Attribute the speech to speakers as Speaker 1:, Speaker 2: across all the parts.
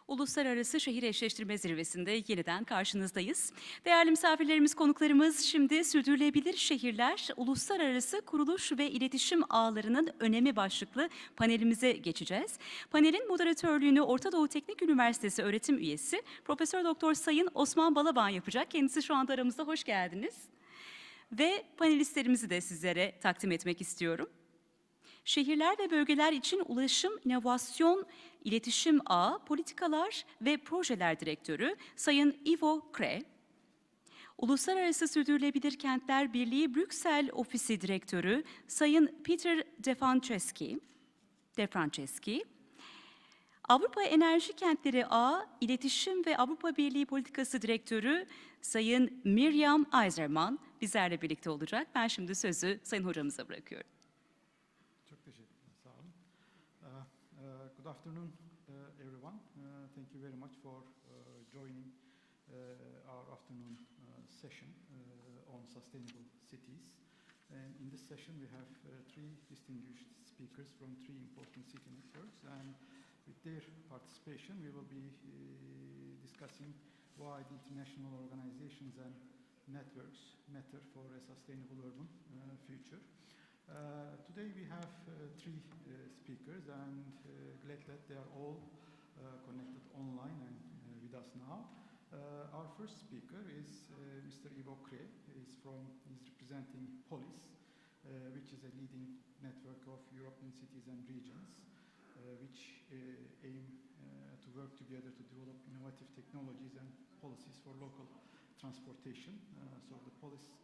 Speaker 1: Uluslararası Şehir Eşleştirme Zirvesi'nde yeniden karşınızdayız. Değerli misafirlerimiz, konuklarımız, şimdi sürdürülebilir şehirler, uluslararası kuruluş ve iletişim ağlarının önemi başlıklı panelimize geçeceğiz. Panelin moderatörlüğünü Orta Doğu Teknik Üniversitesi öğretim üyesi Profesör Doktor Sayın Osman Balaban yapacak. Kendisi şu anda aramızda, hoş geldiniz. Ve panelistlerimizi de sizlere takdim etmek istiyorum. Şehirler ve bölgeler için ulaşım, inovasyon, iletişim ağı, politikalar ve projeler direktörü Sayın Ivo Kre, Uluslararası Sürdürülebilir Kentler Birliği Brüksel Ofisi Direktörü Sayın Peter De Franceschi, Avrupa Enerji Kentleri Ağı, İletişim ve Avrupa Birliği Politikası Direktörü Sayın Miriam Eiserman bizlerle birlikte olacak. Ben şimdi sözü Sayın Hocamıza bırakıyorum.
Speaker 2: Çok teşekkürler, sağ olun. Good afternoon, everyone. Thank you very much for joining our afternoon session on sustainable cities. And in this session, we have three distinguished speakers from three important city networks. And with their participation, we will be discussing why the international organizations and networks matter for a sustainable urban future. Today we have three speakers, and glad that they are all connected online and with us now. Our first speaker is Mr. Ivo Kre. He's representing Polis, which is a leading network of European cities and regions, which aim to work together to develop innovative technologies and policies for local transportation. So the Polis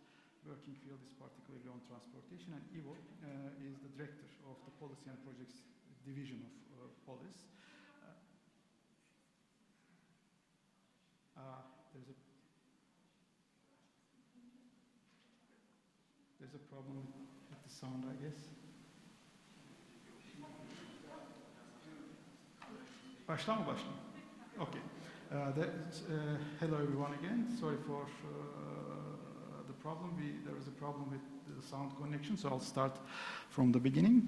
Speaker 2: working field is particularly on transportation, and Ivo is the director of the Policy and Projects Division of Polis. There's a problem with the sound, I guess. Baştan mı başlayayım? Okay. Hello everyone again. Sorry for the problem. There is a problem with the sound connection, so I'll start from the beginning.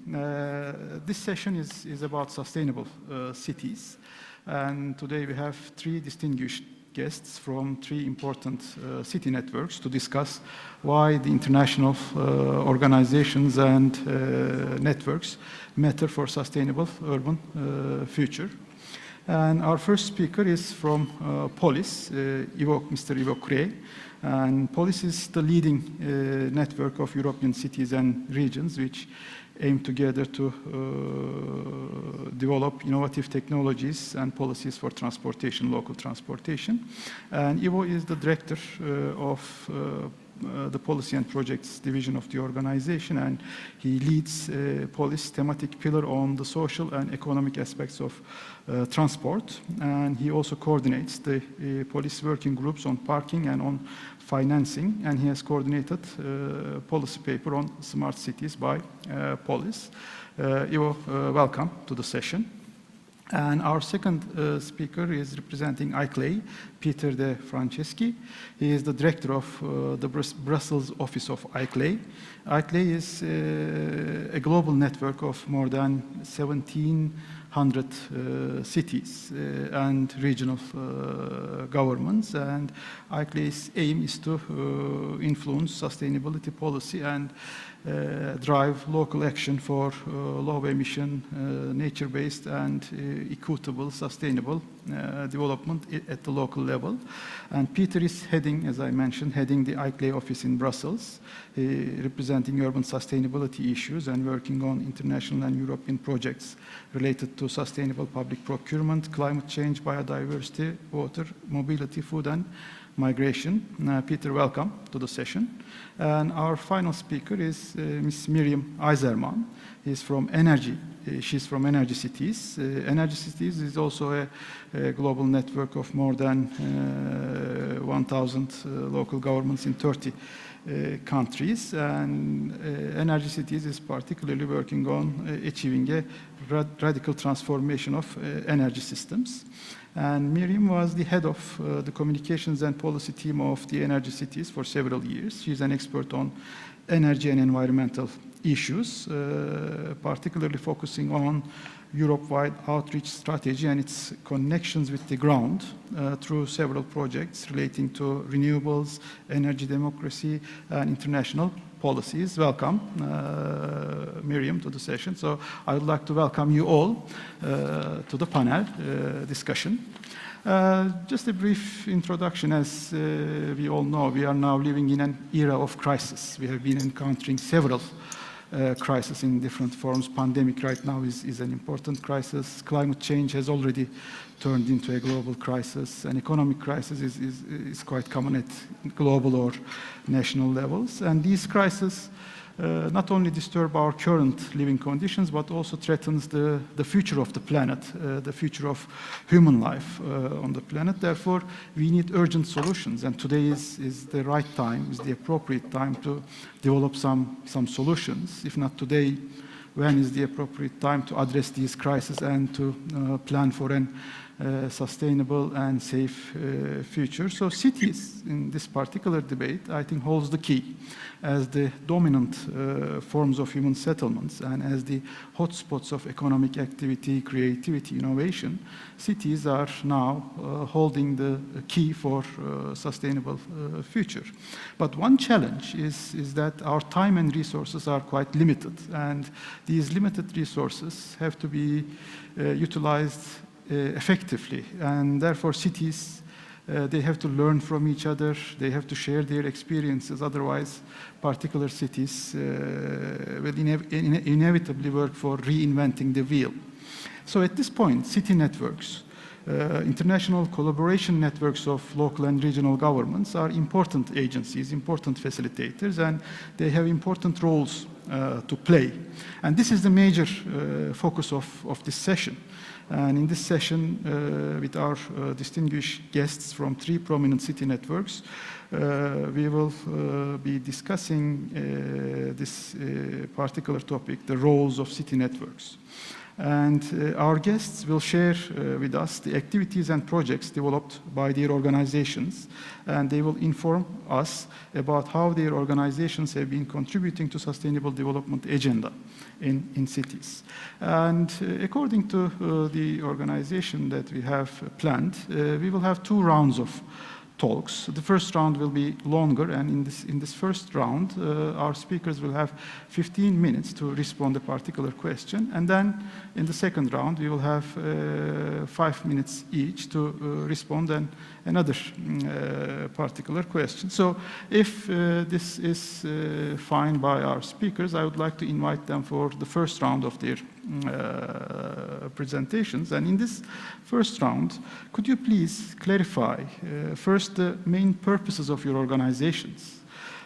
Speaker 2: This session is about sustainable cities, and today we have three distinguished guests from three important city networks to discuss why the international organizations and networks matter for sustainable urban future. And our first speaker is from Polis, Mr. Ivo Kre. And Polis is the leading network of European cities and regions which aim together to develop innovative technologies and policies for transportation, local transportation. And Ivo is the director of the Policy and Projects Division of the organization, and he leads Polis thematic pillar on the social and economic aspects of transport, and he also coordinates the Polis working groups on parking and on financing, and he has coordinated policy paper on smart cities by Polis. Ivo, welcome to the session. And our second speaker is representing ICLEI, Peter De Franceschi. He is the director of the Brussels office of ICLEI. ICLEI is a global network of more than 1,700 cities and regional governments. And ICLEI's aim is to influence sustainability policy and drive local action for low emission, nature-based and equitable, sustainable development at the local level. And Peter is heading, as I mentioned, the ICLEI office in Brussels, representing urban sustainability issues and working on international and European projects related to sustainable public procurement, climate change, biodiversity, water, mobility, food and migration. Peter, welcome to the session. And our final speaker is Ms. Miriam Eiserman. She's from Energy Cities. Energy Cities is also a global network of more than 1,000 local governments in 30 countries. And Energy Cities is particularly working on achieving a radical transformation of energy systems. And Miriam was the head of the communications and policy team of the Energy Cities for several years. She's an expert on energy and environmental issues, particularly focusing on Europe-wide outreach strategy and its connections with the ground through several projects relating to renewables, energy democracy, and international policies. Welcome, Miriam, to the session. So I would like to welcome you all to the panel discussion. Just a brief introduction. As we all know, we are now living in an era of crisis. We have been encountering several crisis in different forms. Pandemic right now is an important crisis. Climate change has already turned into a global crisis. An economic crisis is quite common at global or national levels. And these crises not only disturb our current living conditions, but also threatens the future of the planet, the future of human life on the planet. Therefore, we need urgent solutions, and today is the right time, is the appropriate time to develop some solutions. If not today, when is the appropriate time to address these crises and to plan for an sustainable and safe future? So cities, in this particular debate, I think holds the key as the dominant forms of human settlements and as the hotspots of economic activity, creativity, innovation. Cities are now holding the key for sustainable future. But one challenge is that our time and resources are quite limited, and these limited resources have to be utilized effectively, and therefore cities, they have to learn from each other, they have to share their experiences, otherwise particular cities will inevitably work for reinventing the wheel. So at this point, city networks, international collaboration networks of local and regional governments are important agencies, important facilitators, and they have important roles to play. And this is the major focus of this session. And in this session, with our distinguished guests from 3 prominent city networks, we will be discussing this particular topic, the roles of city networks. And our guests will share with us the activities and projects developed by their organizations, and they will inform us about how their organizations have been contributing to sustainable development agenda in cities. And according to the organization that we have planned, we will have 2 rounds of talks. The first round will be longer, and in this first round, our speakers will have 15 minutes to respond to a particular question, and then in the second round, we will have 5 minutes each to respond to another particular question. So if this is fine by our speakers, I would like to invite them for the first round of their presentations. And in this first round, could you please clarify first the main purposes of your organizations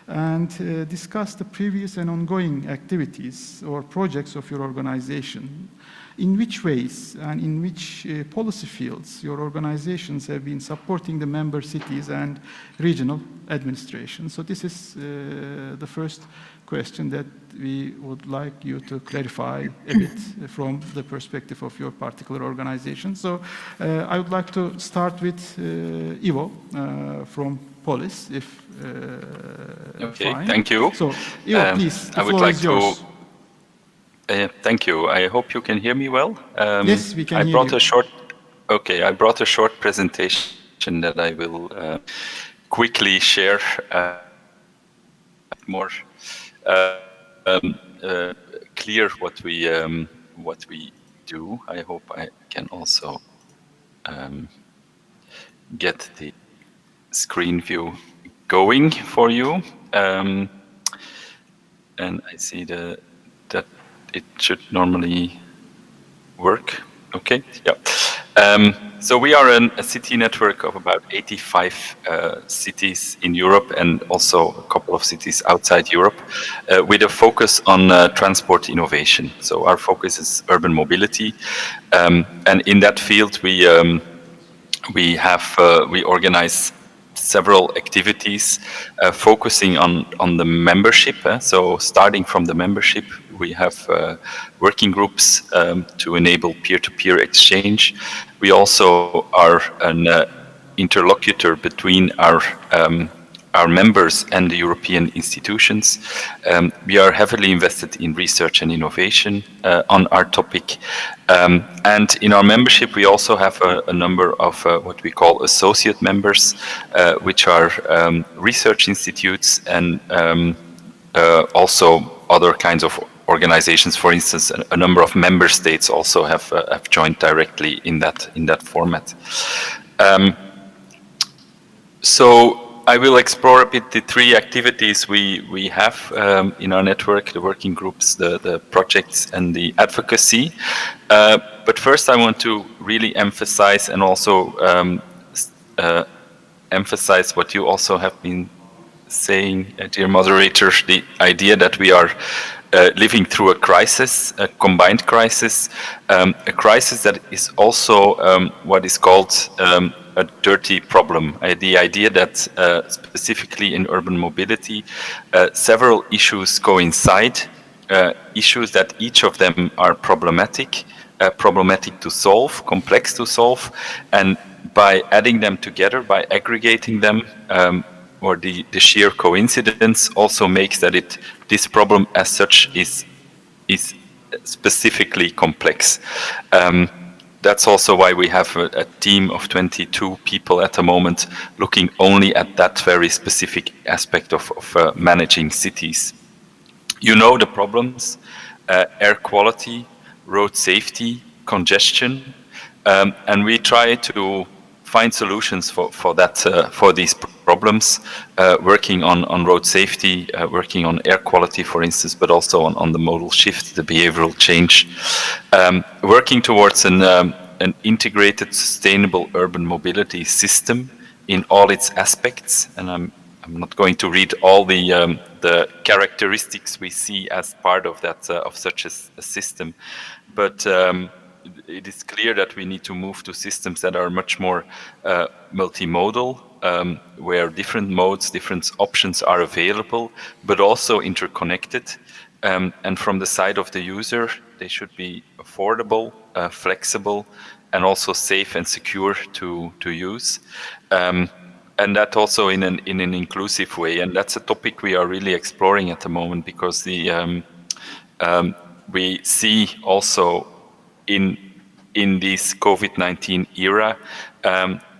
Speaker 2: and discuss the previous and ongoing activities or projects of your organization? In which ways and in which policy fields your organizations have been supporting the member cities and regional administration? So this is the first question that we would like you to clarify a bit from the perspective of your particular organization. So I would like to start with Ivo from Polis, if
Speaker 3: okay,
Speaker 2: fine.
Speaker 3: Thank you.
Speaker 2: So Ivo, please, the floor is yours.
Speaker 3: Thank you. I hope you can hear me well.
Speaker 2: Yes, we can hear you.
Speaker 3: I brought a short presentation that I will quickly share more clear what we do. I hope I can also get the screen view going for you, and I see that it should normally work. Okay, yeah. So we are a city network of about 85 cities in Europe and also a couple of cities outside Europe, with a focus on transport innovation. So our focus is urban mobility, and in that field we organize several activities focusing on the membership. So starting from the membership, we have working groups to enable peer-to-peer exchange. We also are an interlocutor between our our members and the European institutions. We are heavily invested in research and innovation on our topic. And in our membership, we also have a number of what we call associate members, which are research institutes and also other kinds of organizations. For instance, a number of member states also have joined directly in that format. So I will explore a bit the three activities we have in our network: the working groups, the projects, and the advocacy. But first, I want to really emphasize and also emphasize what you also have been saying, dear moderator, the idea that we are living through a crisis, a combined crisis, a crisis that is also what is called a dirty problem. The idea that specifically in urban mobility, several issues coincide, issues that each of them are problematic to solve, complex to solve, and by adding them together, by aggregating them, or the sheer coincidence also makes that this problem as such is specifically complex. That's also why we have a team of 22 people at the moment looking only at that very specific aspect of managing cities. You know the problems: air quality, road safety, congestion, and we try to find solutions for these problems, working on road safety, working on air quality, for instance, but also on the modal shift, the behavioral change, working towards an integrated, sustainable urban mobility system in all its aspects. And I'm not going to read all the characteristics we see as part of that of such a system, but it is clear that we need to move to systems that are much more multimodal, where different modes, different options are available, but also interconnected. And from the side of the user, they should be affordable, flexible, and also safe and secure to use. And that also in an inclusive way. And that's a topic we are really exploring at the moment, because we see also in this COVID-19 era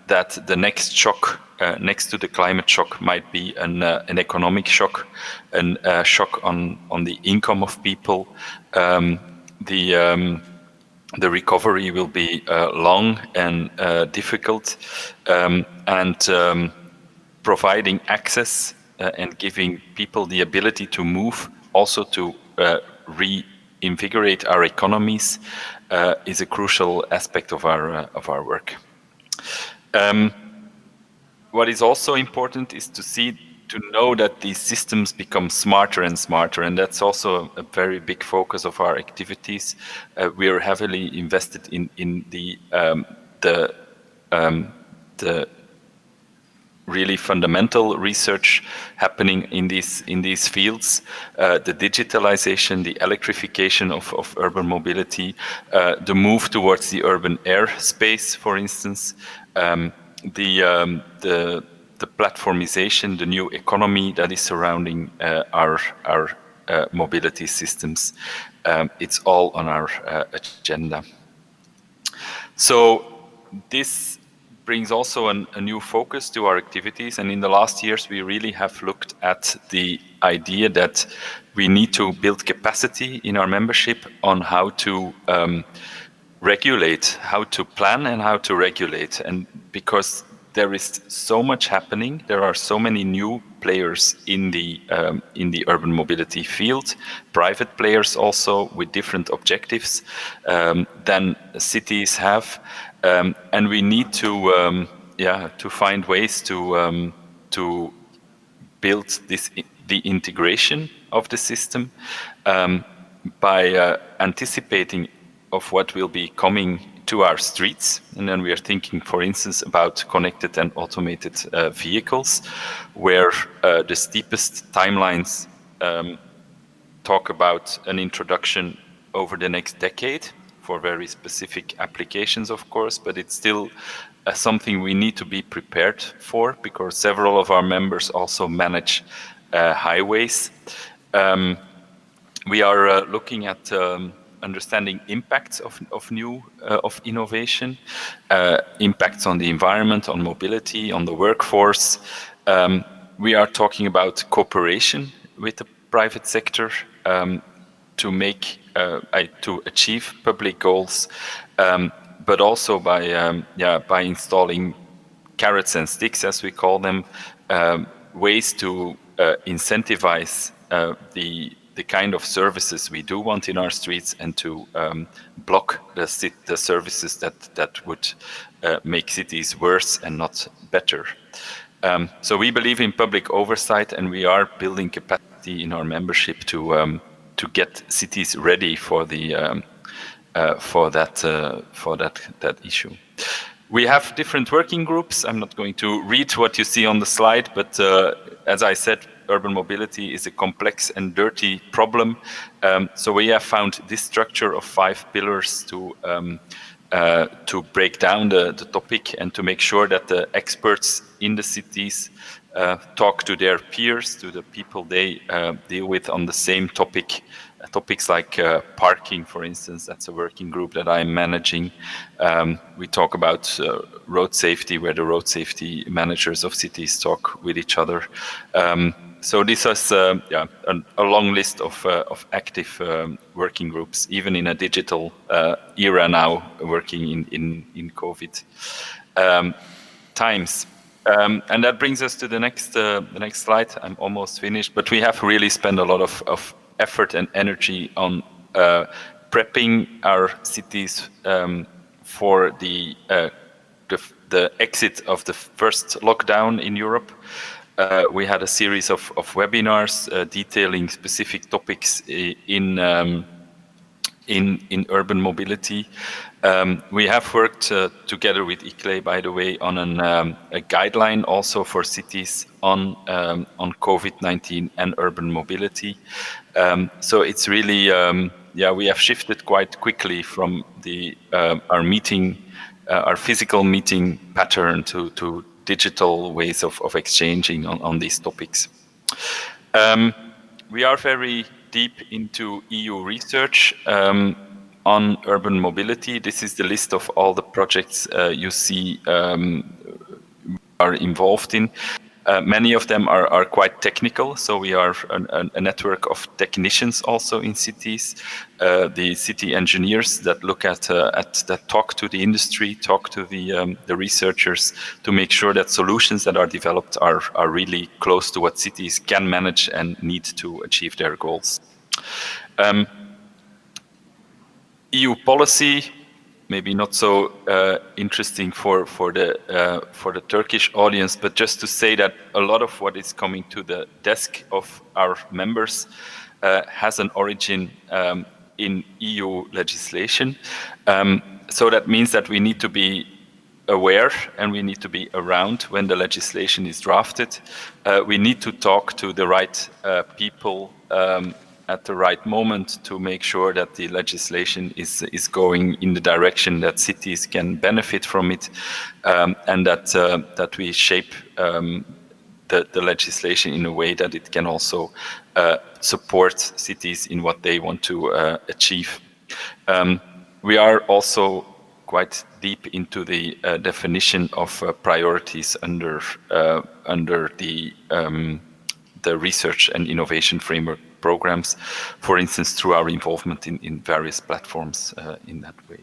Speaker 3: that the next shock, next to the climate shock, might be an economic shock, a shock on the income of people. The recovery will be long and difficult, and providing access and giving people the ability to move, also to reinvigorate our economies, is a crucial aspect of our work. What is also important is to know that these systems become smarter and smarter, and that's also a very big focus of our activities. We are heavily invested in the really fundamental research happening in these fields, the digitalization, the electrification of urban mobility, the move towards the urban air space, for instance, the platformization, the new economy that is surrounding our mobility systems. It's all on our agenda. So this brings also a new focus to our activities, and in the last years we really have looked at the idea that we need to build capacity in our membership on how to regulate, how to plan and how to regulate. And because there is so much happening, there are so many new players in the urban mobility field, private players also with different objectives than cities have, and we need to find ways to build the integration of the system by anticipating of what will be coming to our streets. And then we are thinking, for instance, about connected and automated vehicles, where the steepest timelines talk about an introduction over the next decade, for very specific applications, of course, but it's still something we need to be prepared for, because several of our members also manage highways. We are looking at understanding impacts of innovation, impacts on the environment, on mobility, on the workforce. We are talking about cooperation with the private sector to achieve public goals, but also by installing carrots and sticks, as we call them, ways to incentivize the kind of services we do want in our streets, and to block the services that would make cities worse and not better. So we believe in public oversight, and we are building capacity in our membership to get cities ready for that issue. We have different working groups. I'm not going to read what you see on the slide, but as I said, urban mobility is a complex and dirty problem. So we have found this structure of 5 pillars to break down the topic, and to make sure that the experts in the cities talk to their peers, to the people they deal with on the same topic. Topics like parking, for instance, that's a working group that I'm managing. We talk about road safety, where the road safety managers of cities talk with each other. So this is a long list of active working groups, even in a digital era now, working in COVID times. And that brings us to the next slide. I'm almost finished, but we have really spent a lot of effort and energy on prepping our cities for the exit of the first lockdown in Europe. We had a series of webinars detailing specific topics in urban mobility. We have worked together with ICLEI, by the way, on a guideline also for cities on COVID-19 and urban mobility. So it's really, we have shifted quite quickly from our physical meeting pattern to digital ways of exchanging on these topics. We are very deep into EU research on urban mobility. This is the list of all the projects you see are involved in. Many of them are quite technical, so we are a network of technicians also in cities. The city engineers that look that talk to the industry, talk to the researchers, to make sure that solutions that are developed are really close to what cities can manage and need to achieve their goals. EU policy, maybe not so interesting for the Turkish audience, but just to say that a lot of what is coming to the desk of our members has an origin in EU legislation. So that means that we need to be aware, and we need to be around when the legislation is drafted. We need to talk to the right people at the right moment to make sure that the legislation is going in the direction that cities can benefit from it, and that we shape the legislation in a way that it can also support cities in what they want to achieve. We are also quite deep into the definition of priorities under the research and innovation framework programs, for instance, through our involvement in various platforms in that way.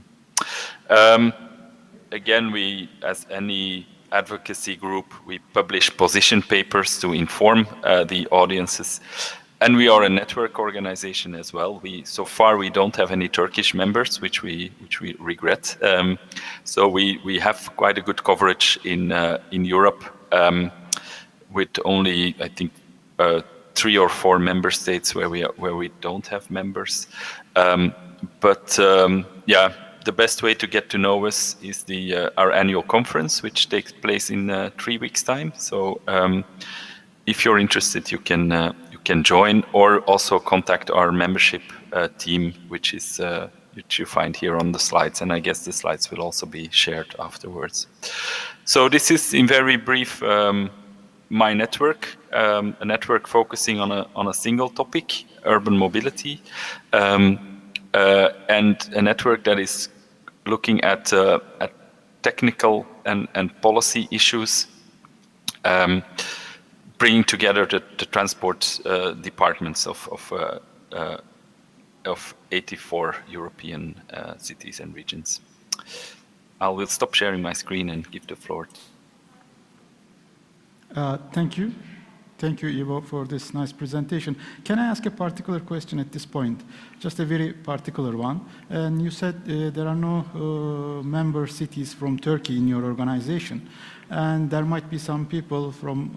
Speaker 3: Again, we, as any advocacy group, we publish position papers to inform the audiences. And we are a network organization as well. So far we don't have any Turkish members, which we regret. So we have quite a good coverage in Europe, with only, I think, 3 or 4 member states where we don't have members. The best way to get to know us is our annual conference, which takes place in 3 weeks' time. So if you're interested, you can join, or also contact our membership team, which is which you find here on the slides, and I guess the slides will also be shared afterwards. So this is, in very brief, my network, a network focusing on a single topic, urban mobility, and a network that is looking at technical and policy issues, bringing together the transport departments of 84 European cities and regions. I will stop sharing my screen and give the floor.
Speaker 2: Thank you. Thank you, Ivo, for this nice presentation. Can I ask a particular question at this point? Just a very particular one. And you said there are no member cities from Turkey in your organization. And there might be some people from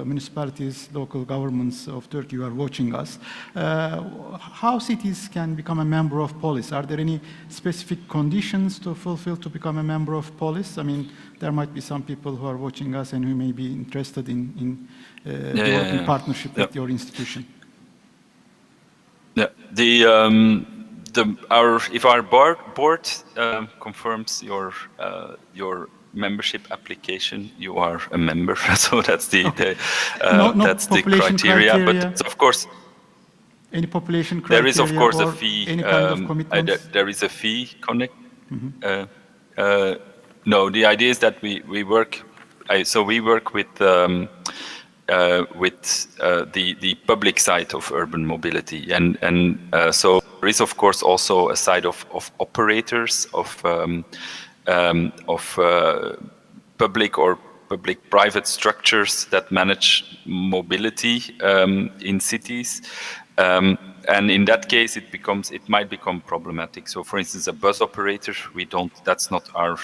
Speaker 2: municipalities, local governments of Turkey who are watching us. How cities can become a member of Polis? Are there any specific conditions to fulfill to become a member of Polis? I mean, there might be some people who are watching us and who may be interested in developing partnership with your institution.
Speaker 3: Yeah, if our board confirms your membership application, you are a member. So that's the that's the criteria. But of course,
Speaker 2: any population criteria.
Speaker 3: There is of course a fee.
Speaker 2: Any kind of commitments?
Speaker 3: There is a fee connect. No, the idea is that we work. So we work with the public side of urban mobility, and so there is of course also a side of operators of public or public-private structures that manage mobility in cities. And in that case, it might become problematic. So, for instance, a bus operator, that's not our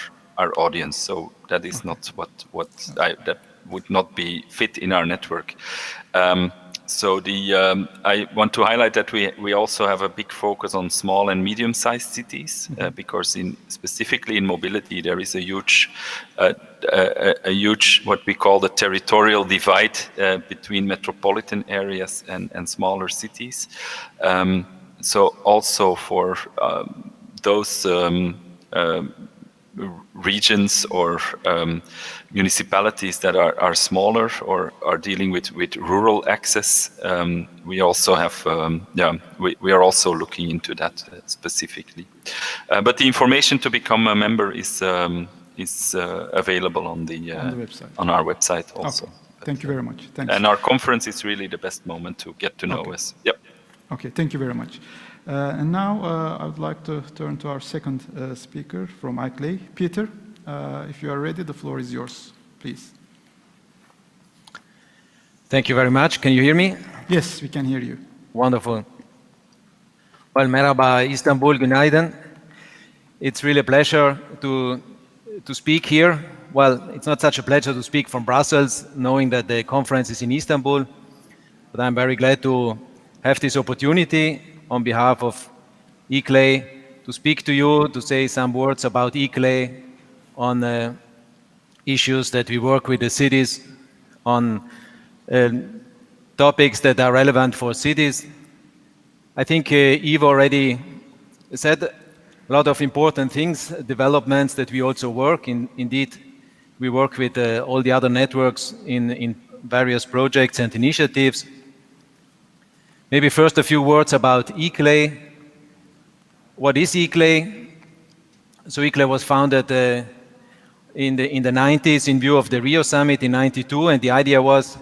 Speaker 3: audience. So that is not that would not be fit in our network. So I want to highlight that we also have a big focus on small and medium-sized cities, because specifically in mobility there is a huge what we call the territorial divide between metropolitan areas and smaller cities. So also for those regions or municipalities that are smaller or are dealing with rural access, we also have we are also looking into that specifically. But the information to become a member is available on the
Speaker 2: website,
Speaker 3: on our website also.
Speaker 2: Okay. Thank you very much. Thanks.
Speaker 3: And our conference is really the best moment to get to know us. Yep.
Speaker 2: Okay. Thank you very much. And now I would like to turn to our second speaker from ICLEI, Peter. If you are ready, the floor is yours, please.
Speaker 4: Thank you very much. Can you hear me?
Speaker 2: Yes, we can hear you.
Speaker 4: Wonderful. Well, merhaba Istanbul, günaydın. It's really a pleasure to speak here. Well, it's not such a pleasure to speak from Brussels, knowing that the conference is in Istanbul, but I'm very glad to have this opportunity on behalf of ICLEI to speak to you, to say some words about ICLEI on issues that we work with the cities on, topics that are relevant for cities. I think Ivo already said a lot of important things, developments that we also work in. Indeed, we work with all the other networks in various projects and initiatives. Maybe first a few words about ICLEI. What is ICLEI? So ICLEI was founded in the 90s in view of the Rio Summit in '92, and the idea was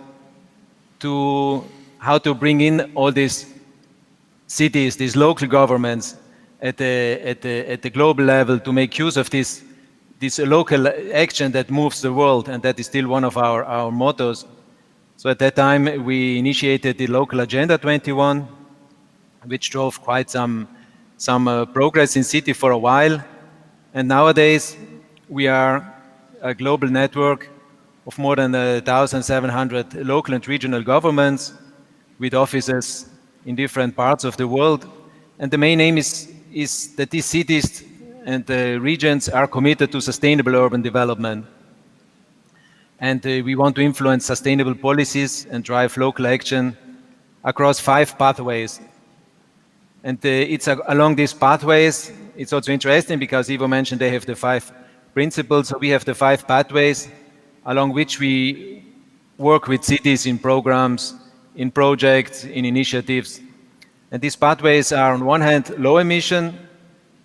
Speaker 4: how to bring in all these cities, these local governments at the global level to make use of this local action that moves the world, and that is still one of our mottos. So at that time, we initiated the local Agenda 21, which drove quite some progress in city for a while. And nowadays, we are a global network of more than 1,700 local and regional governments with offices in different parts of the world. And the main aim is that these cities and the regions are committed to sustainable urban development. And we want to influence sustainable policies and drive local action across 5 pathways. And it's along these pathways. It's also interesting because Ivo mentioned they have the 5 principles. So we have the 5 pathways along which we work with cities in programs, in projects, in initiatives. And these pathways are on one hand low emission,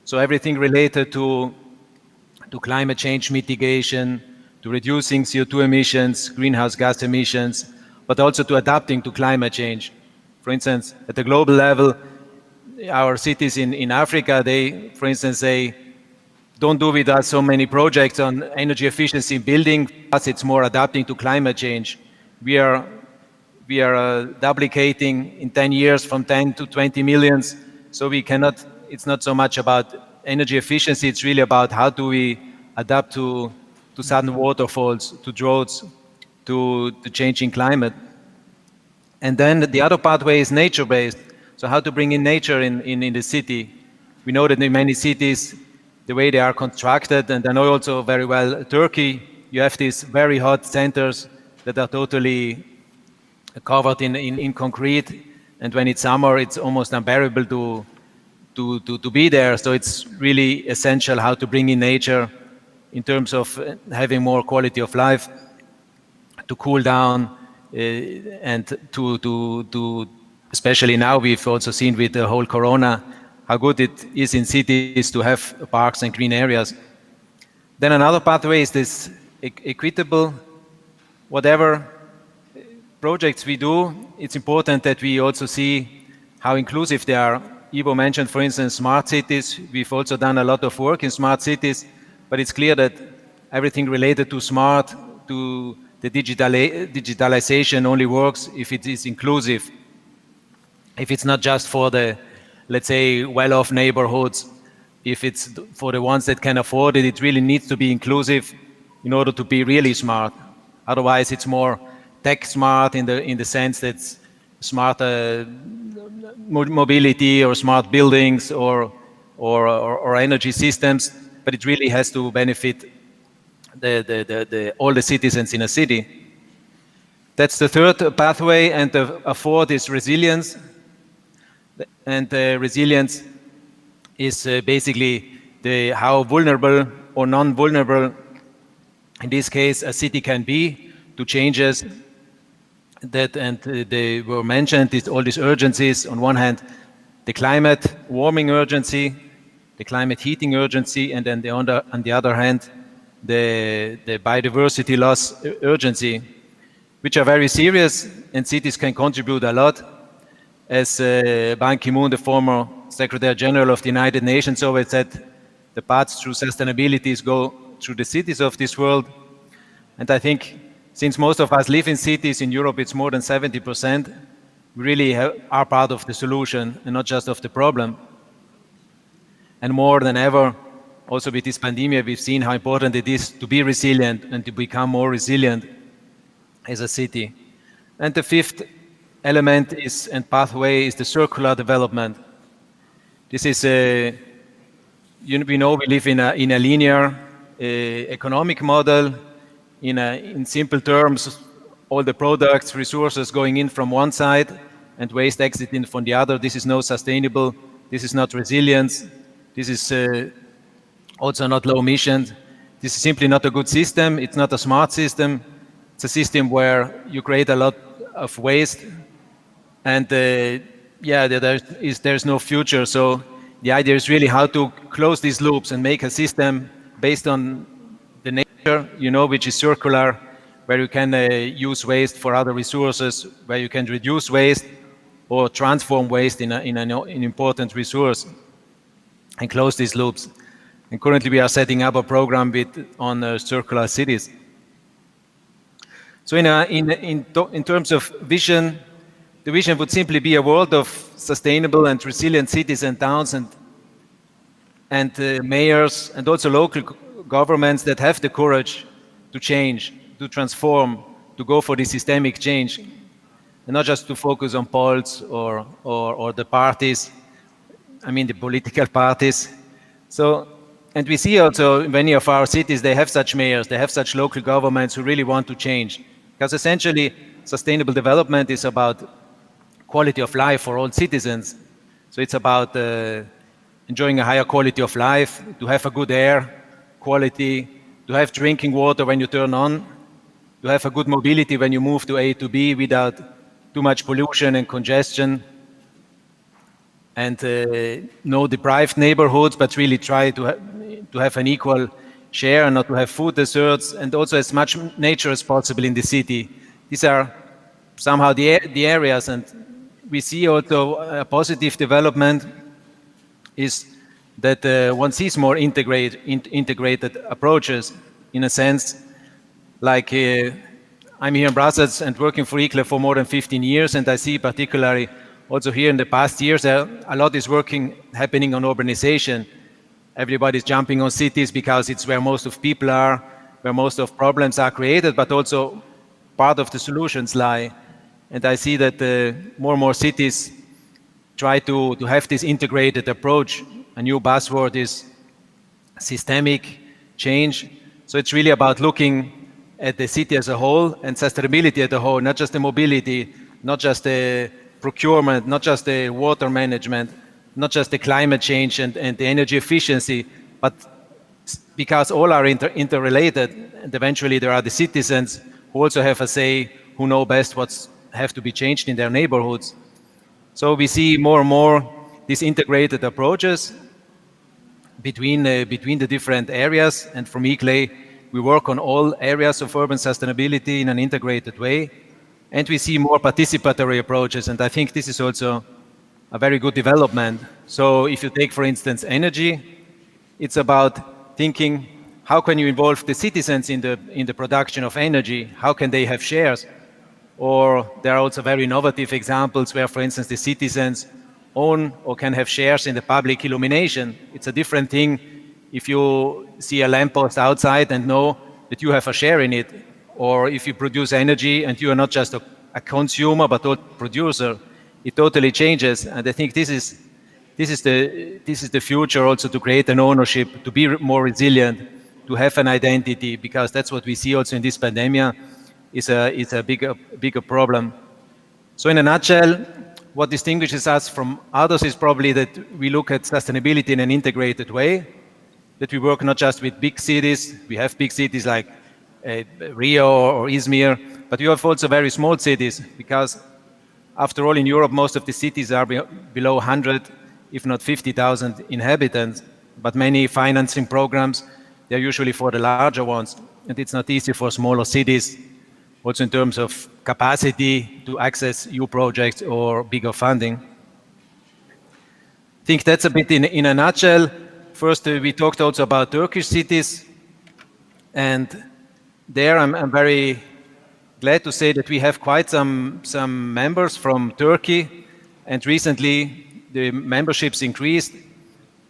Speaker 4: so everything related to climate change mitigation, to reducing CO2 emissions, greenhouse gas emissions, but also to adapting to climate change. For instance, at the global level, our cities in Africa, they, for instance, they don't do with us so many projects on energy efficiency in building. For us, it's more adapting to climate change. We are duplicating in 10 years from 10 to 20 millions. So we cannot, it's not so much about energy efficiency, it's really about how do we adapt to sudden waterfalls, to droughts, to the changing climate. And then the other pathway is nature-based. So how to bring in nature in the city. We know that in many cities, the way they are constructed, and I know also very well Turkey, you have these very hot centers that are totally covered in concrete, and when it's summer, it's almost unbearable to be there. So it's really essential how to bring in nature in terms of having more quality of life, to cool down, and to especially now we've also seen with the whole corona how good it is in cities to have parks and green areas. Then another pathway is this equitable. Whatever projects we do, it's important that we also see how inclusive they are. Ivo mentioned, for instance, smart cities. We've also done a lot of work in smart cities, but it's clear that everything related to smart, to the digitalization only works if it is inclusive. If it's not just for the, let's say, well-off neighborhoods, if it's for the ones that can afford it, it really needs to be inclusive in order to be really smart. Otherwise, it's more tech smart in the sense that smart mobility or smart buildings or energy systems, but it really has to benefit all the citizens in a city. That's the third pathway, and a fourth is resilience. And resilience is basically how vulnerable or non-vulnerable, in this case, a city can be to changes that, and they were mentioned, all these urgencies. On one hand, the climate warming urgency, the climate heating urgency, and then on the other hand, the biodiversity loss urgency, which are very serious, and cities can contribute a lot. As Ban Ki-moon, the former Secretary General of the United Nations, always said, the paths through sustainability go through the cities of this world. And I think since most of us live in cities, in Europe it's more than 70%, we really are part of the solution and not just of the problem. And more than ever, also with this pandemic, we've seen how important it is to be resilient and to become more resilient as a city. And the fifth element is, and pathway, is the circular development. This is we know we live in a linear economic model. In simple terms, all the products, resources going in from one side and waste exiting from the other. This is not sustainable. This is not resilience. This is also not low emission. This is simply not a good system. It's not a smart system. It's a system where you create a lot of waste, and there's no future. So the idea is really how to close these loops and make a system based on the nature, which is circular, where you can use waste for other resources, where you can reduce waste or transform waste in an important resource and close these loops. And currently we are setting up a program on circular cities. So in terms of vision, the vision would simply be a world of sustainable and resilient cities and towns and mayors and also local governments that have the courage to change, to transform, to go for the systemic change, and not just to focus on polls or the parties, the political parties. So, and we see also in many of our cities, they have such mayors, they have such local governments who really want to change. Because essentially, sustainable development is about quality of life for all citizens. So it's about enjoying a higher quality of life, to have a good air quality, to have drinking water when you turn on, to have a good mobility when you move to A to B without too much pollution and congestion, and no deprived neighborhoods, but really try to have an equal share and not to have food deserts, and also as much nature as possible in the city. These are somehow the areas, and we see also a positive development is that one sees more integrated approaches, in a sense, like I'm here in Brussels and working for ICLEI for more than 15 years, and I see particularly also here in the past years, a lot is happening on urbanization. Everybody's jumping on cities because it's where most of people are, where most of problems are created, but also part of the solutions lie. And I see that more and more cities try to have this integrated approach. A new buzzword is systemic change. So it's really about looking at the city as a whole and sustainability as a whole, not just the mobility, not just the procurement, not just the water management, not just the climate change and the energy efficiency, but because all are interrelated, and eventually there are the citizens who also have a say, who know best what's have to be changed in their neighborhoods. So we see more and more these integrated approaches between the different areas, and from ICLEI we work on all areas of urban sustainability in an integrated way, and we see more participatory approaches, and I think this is also a very good development. So if you take, for instance, energy, it's about thinking how can you involve the citizens in the production of energy, how can they have shares, or there are also very innovative examples where, for instance, the citizens own or can have shares in the public illumination. It's a different thing if you see a lamppost outside and know that you have a share in it, or if you produce energy and you are not just a consumer but a producer. It totally changes, and I think this is the future also, to create an ownership, to be more resilient, to have an identity, because that's what we see also in this pandemic is a bigger problem. So in a nutshell, what distinguishes us from others is probably that we look at sustainability in an integrated way, that we work not just with big cities. We have big cities like Rio or Izmir, but we have also very small cities, because after all, in Europe, most of the cities are below 100, if not 50,000 inhabitants, but many financing programs, they're usually for the larger ones, and it's not easy for smaller cities, also in terms of capacity to access EU projects or bigger funding. I think that's a bit in a nutshell. First, we talked also about Turkish cities, and there I'm very glad to say that we have quite some members from Turkey, and recently the memberships increased.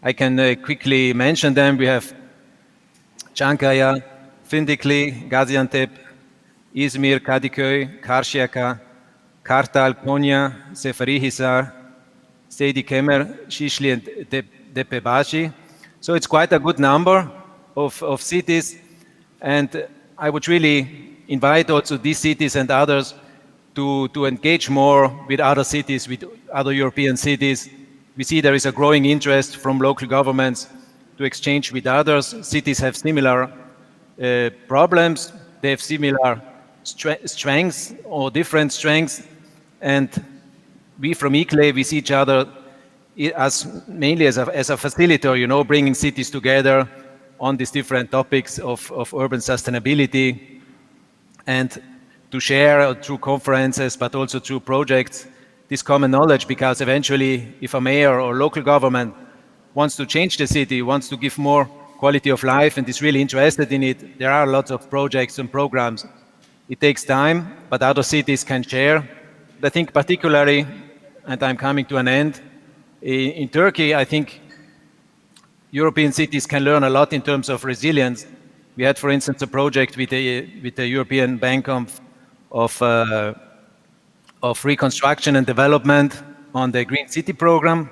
Speaker 4: I can quickly mention them. We have Çankaya, Findikli, Gaziantep, İzmir, Kadıköy, Karşıyaka, Kartal, Konya, Seferihisar, Seydi-Kemer, Şişli, and Tepebaşı. So it's quite a good number of cities, and I would really invite also these cities and others to engage more with other cities, with other European cities. We see there is a growing interest from local governments to exchange with others. Cities have similar problems, they have similar strengths or different strengths, and we from ICLEI, we see each other as mainly as a facilitator, you know, bringing cities together on these different topics of urban sustainability, and to share through conferences, but also through projects, this common knowledge, because eventually if a mayor or local government wants to change the city, wants to give more quality of life and is really interested in it, there are lots of projects and programs. It takes time, but other cities can share. I think particularly, and I'm coming to an end, in Turkey, I think European cities can learn a lot in terms of resilience. We had, for instance, a project with the European Bank of Reconstruction and Development on the Green City program,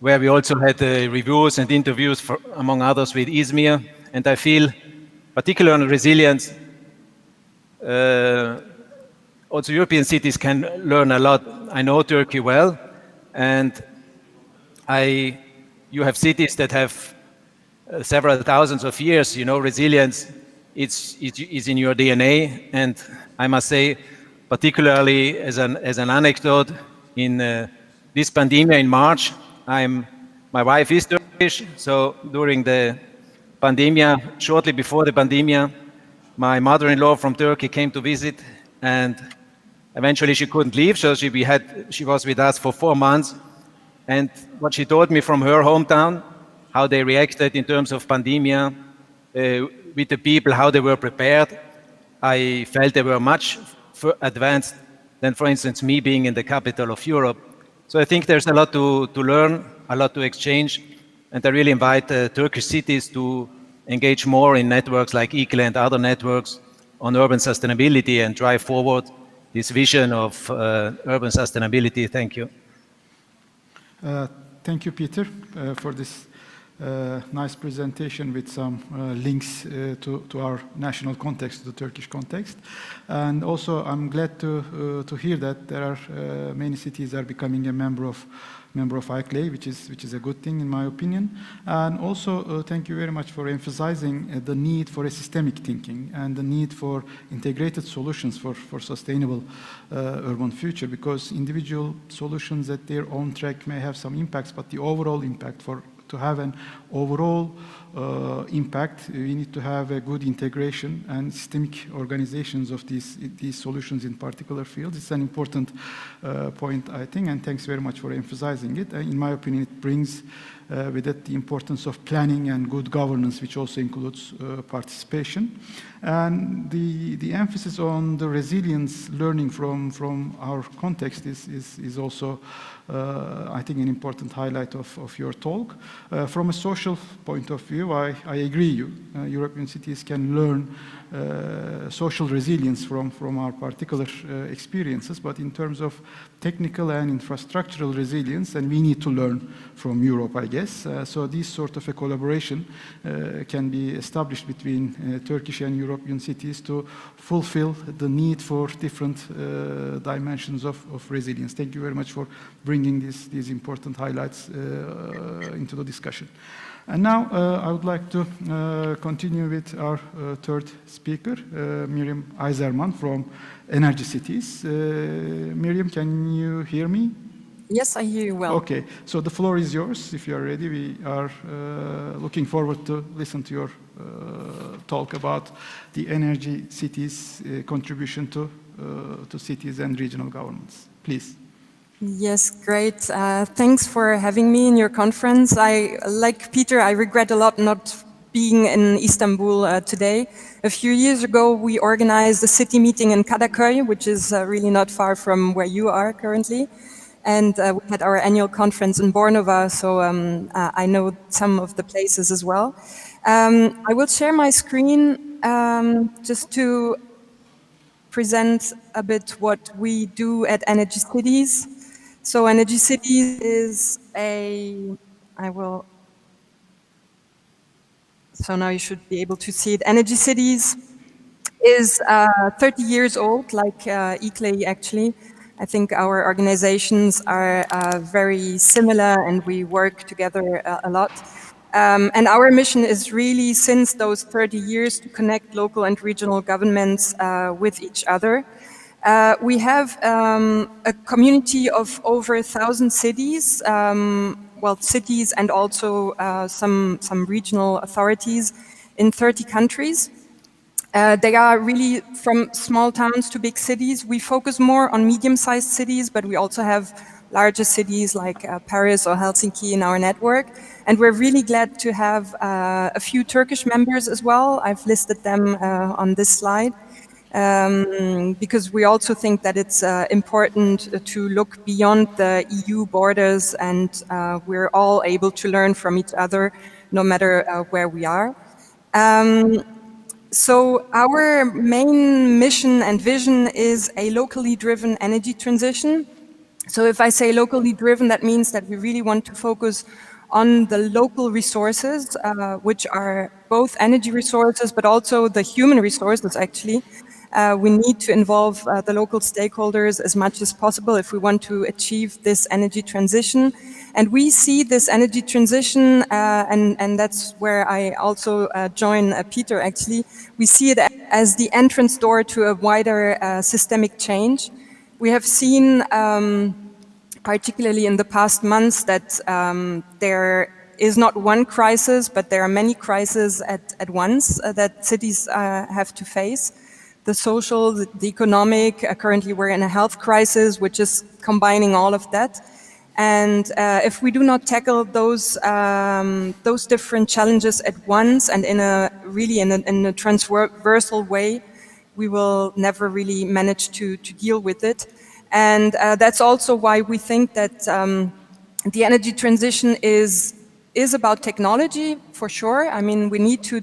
Speaker 4: where we also had reviews and interviews, among others, with Izmir. And I feel, particularly on resilience, also European cities can learn a lot. I know Turkey well, and You have cities that have several thousands of years, you know, resilience is in your DNA. And I must say, particularly as an anecdote, in this pandemic in March, my wife is Turkish, so during the pandemic, shortly before the pandemic, my mother-in-law from Turkey came to visit, and eventually she couldn't leave, so she was with us for 4 months. And what she told me from her hometown, how they reacted in terms of pandemia with the people, how they were prepared, I felt they were much advanced than, for instance, me being in the capital of Europe. So I think there's a lot to learn, a lot to exchange, and I really invite Turkish cities to engage more in networks like ICLEI and other networks on urban sustainability and drive forward this vision of urban sustainability. Thank you.
Speaker 2: Thank you, Peter, for this nice presentation with some links to our national context, the Turkish context. And also, I'm glad to hear that there are many cities are becoming a member of ICLEI, which is a good thing in my opinion. And also, thank you very much for emphasizing the need for a systemic thinking and the need for integrated solutions for sustainable urban future, because individual solutions at their own track may have some impacts, but the overall impact to have an overall impact, we need to have a good integration and systemic organizations of these solutions in particular fields. It's an important point, I think, and thanks very much for emphasizing it. In my opinion, it brings with it the importance of planning and good governance, which also includes participation. And the emphasis on the resilience learning from our context is also, I think, an important highlight of your talk. From a social point of view, I agree European cities can learn social resilience from our particular experiences, but in terms of technical and infrastructural resilience, and we need to learn from Europe, I guess. So this sort of a collaboration can be established between Turkish and European cities to fulfill the need for different dimensions of resilience. Thank you very much for bringing these important highlights into the discussion. And now I would like to continue with our third speaker, Miriam Ayzerman from Energy Cities. Miriam, can you hear me?
Speaker 5: Yes, I hear you well.
Speaker 2: Okay, so the floor is yours. If you are ready, we are looking forward to listen to your talk about the Energy Cities' contribution to cities and regional governments. Please.
Speaker 5: Yes, great. Thanks for having me in your conference. Like Peter, I regret a lot not being in Istanbul today. A few years ago, we organized a city meeting in Kadıköy, which is really not far from where you are currently. And we had our annual conference in Bornova, so I know some of the places as well. I will share my screen just to present a bit what we do at Energy Cities. So Energy Cities is so now you should be able to see it. Energy Cities is 30 years old, like ICLEI actually. I think our organizations are very similar and we work together a lot. And our mission is really, since those 30 years, to connect local and regional governments with each other. We have a community of over 1,000 cities, cities and also some regional authorities in 30 countries. They are really from small towns to big cities. We focus more on medium-sized cities, but we also have larger cities like Paris or Helsinki in our network. And we're really glad to have a few Turkish members as well. I've listed them on this slide. Because we also think that it's important to look beyond the EU borders, and we're all able to learn from each other no matter where we are. So our main mission and vision is a locally driven energy transition. So if I say locally driven, that means that we really want to focus on the local resources, which are both energy resources, but also the human resources actually. We need to involve the local stakeholders as much as possible if we want to achieve this energy transition. And we see this energy transition, and that's where I also join Peter actually, we see it as the entrance door to a wider systemic change. We have seen, particularly in the past months, that there is not one crisis, but there are many crises at once that cities have to face. The social, the economic, currently we're in a health crisis, which is combining all of that. And if we do not tackle those different challenges at once and in a transversal way, we will never really manage to deal with it. And that's also why we think that the energy transition is about technology, for sure. I mean, we need to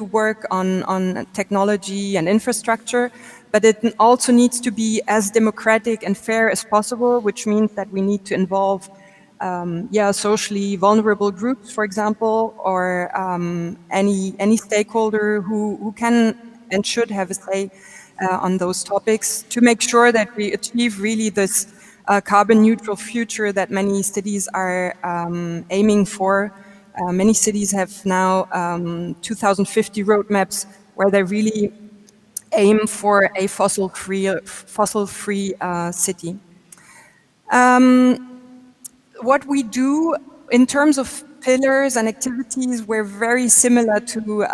Speaker 5: work on technology and infrastructure, but it also needs to be as democratic and fair as possible, which means that we need to involve socially vulnerable groups, for example, or any stakeholder who can and should have a say on those topics to make sure that we achieve really this carbon neutral future that many cities are aiming for. Many cities have now 2050 roadmaps where they really aim for a fossil-free city. What we do in terms of pillars and activities, we're very similar to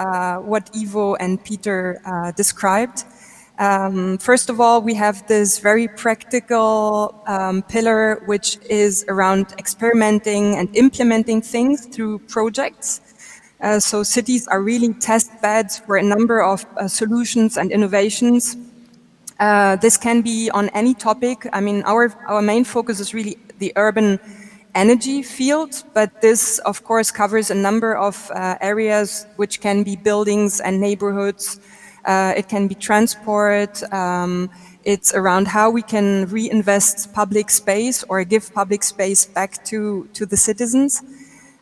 Speaker 5: what Ivo and Peter described. First of all, we have this very practical pillar, which is around experimenting and implementing things through projects. So cities are really test beds for a number of solutions and innovations. This can be on any topic. I mean, our main focus is really the urban energy field, but this, of course, covers a number of areas, which can be buildings and neighborhoods. It can be transport. It's around how we can reinvest public space or give public space back to the citizens.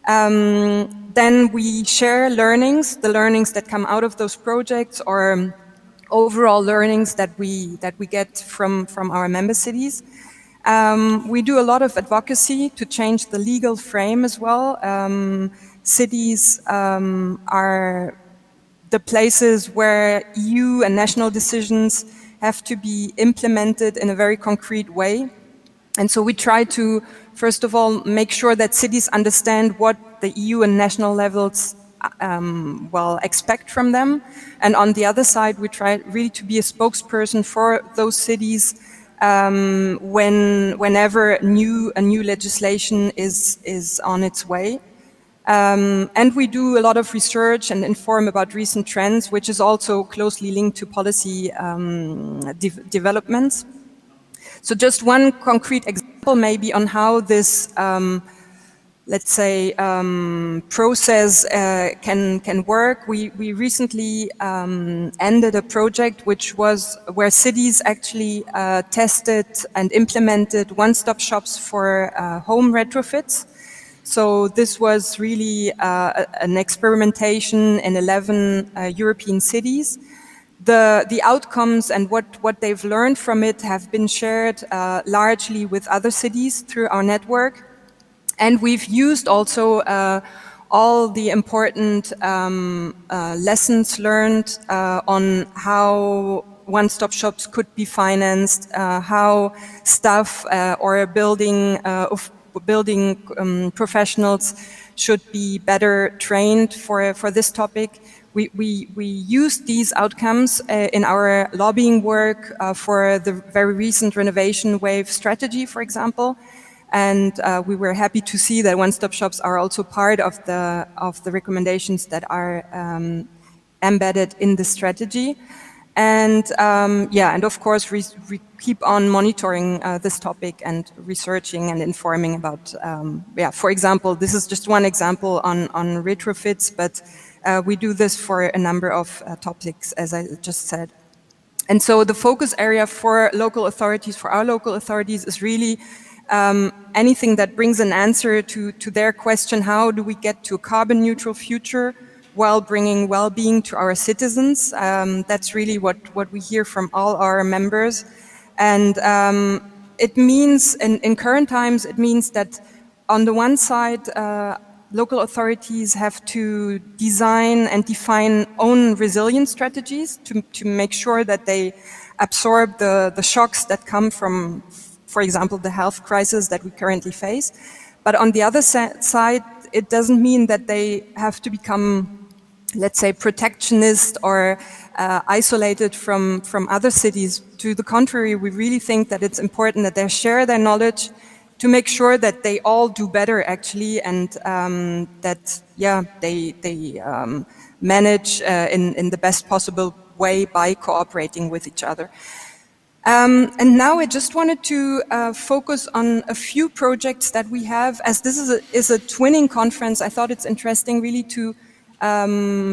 Speaker 5: Then we share learnings, the learnings that come out of those projects, or overall learnings that we get from our member cities. We do a lot of advocacy to change the legal frame as well. Cities are the places where EU and national decisions have to be implemented in a very concrete way. And so we try to, first of all, make sure that cities understand what the EU and national levels expect from them. And on the other side, we try really to be a spokesperson for those cities whenever a new legislation is on its way. And we do a lot of research and inform about recent trends, which is also closely linked to policy developments. So just one concrete example maybe on how this, let's say, process can work. We recently ended a project where cities actually tested and implemented one-stop shops for home retrofits. So this was really an experimentation in 11 European cities. The outcomes and what they've learned from it have been shared largely with other cities through our network. And we've used also all the important lessons learned on how one-stop shops could be financed, how staff or building professionals should be better trained for this topic. We used these outcomes in our lobbying work for the very recent renovation wave strategy, for example. And we were happy to see that one-stop shops are also part of the recommendations that are embedded in the strategy. And and of course, we keep on monitoring this topic and researching and informing about, for example, this is just one example on retrofits, but we do this for a number of topics, as I just said. And so the focus area for our local authorities is really anything that brings an answer to their question, how do we get to a carbon neutral future while bringing well-being to our citizens. That's really what we hear from all our members. And it means, in current times, it means that on the one side, local authorities have to design and define own resilience strategies to make sure that they absorb the shocks that come from, for example, the health crisis that we currently face. But on the other side, it doesn't mean that they have to become, let's say, protectionist or isolated from other cities. To the contrary, we really think that it's important that they share their knowledge to make sure that they all do better, actually, and that, yeah, they manage in the best possible way by cooperating with each other. And now I just wanted to focus on a few projects that we have. As this is a twinning conference, I thought it's interesting really to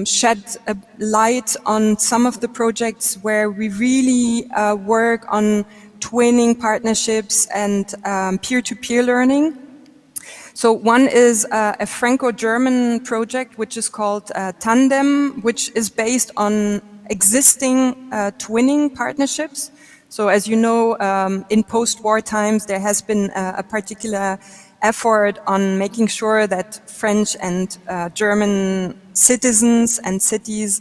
Speaker 5: shed a light on some of the projects where we really work on twinning partnerships and peer-to-peer learning. So one is a Franco-German project which is called Tandem, which is based on existing twinning partnerships. So as you know, in post-war times, there has been a particular effort on making sure that French and German citizens and cities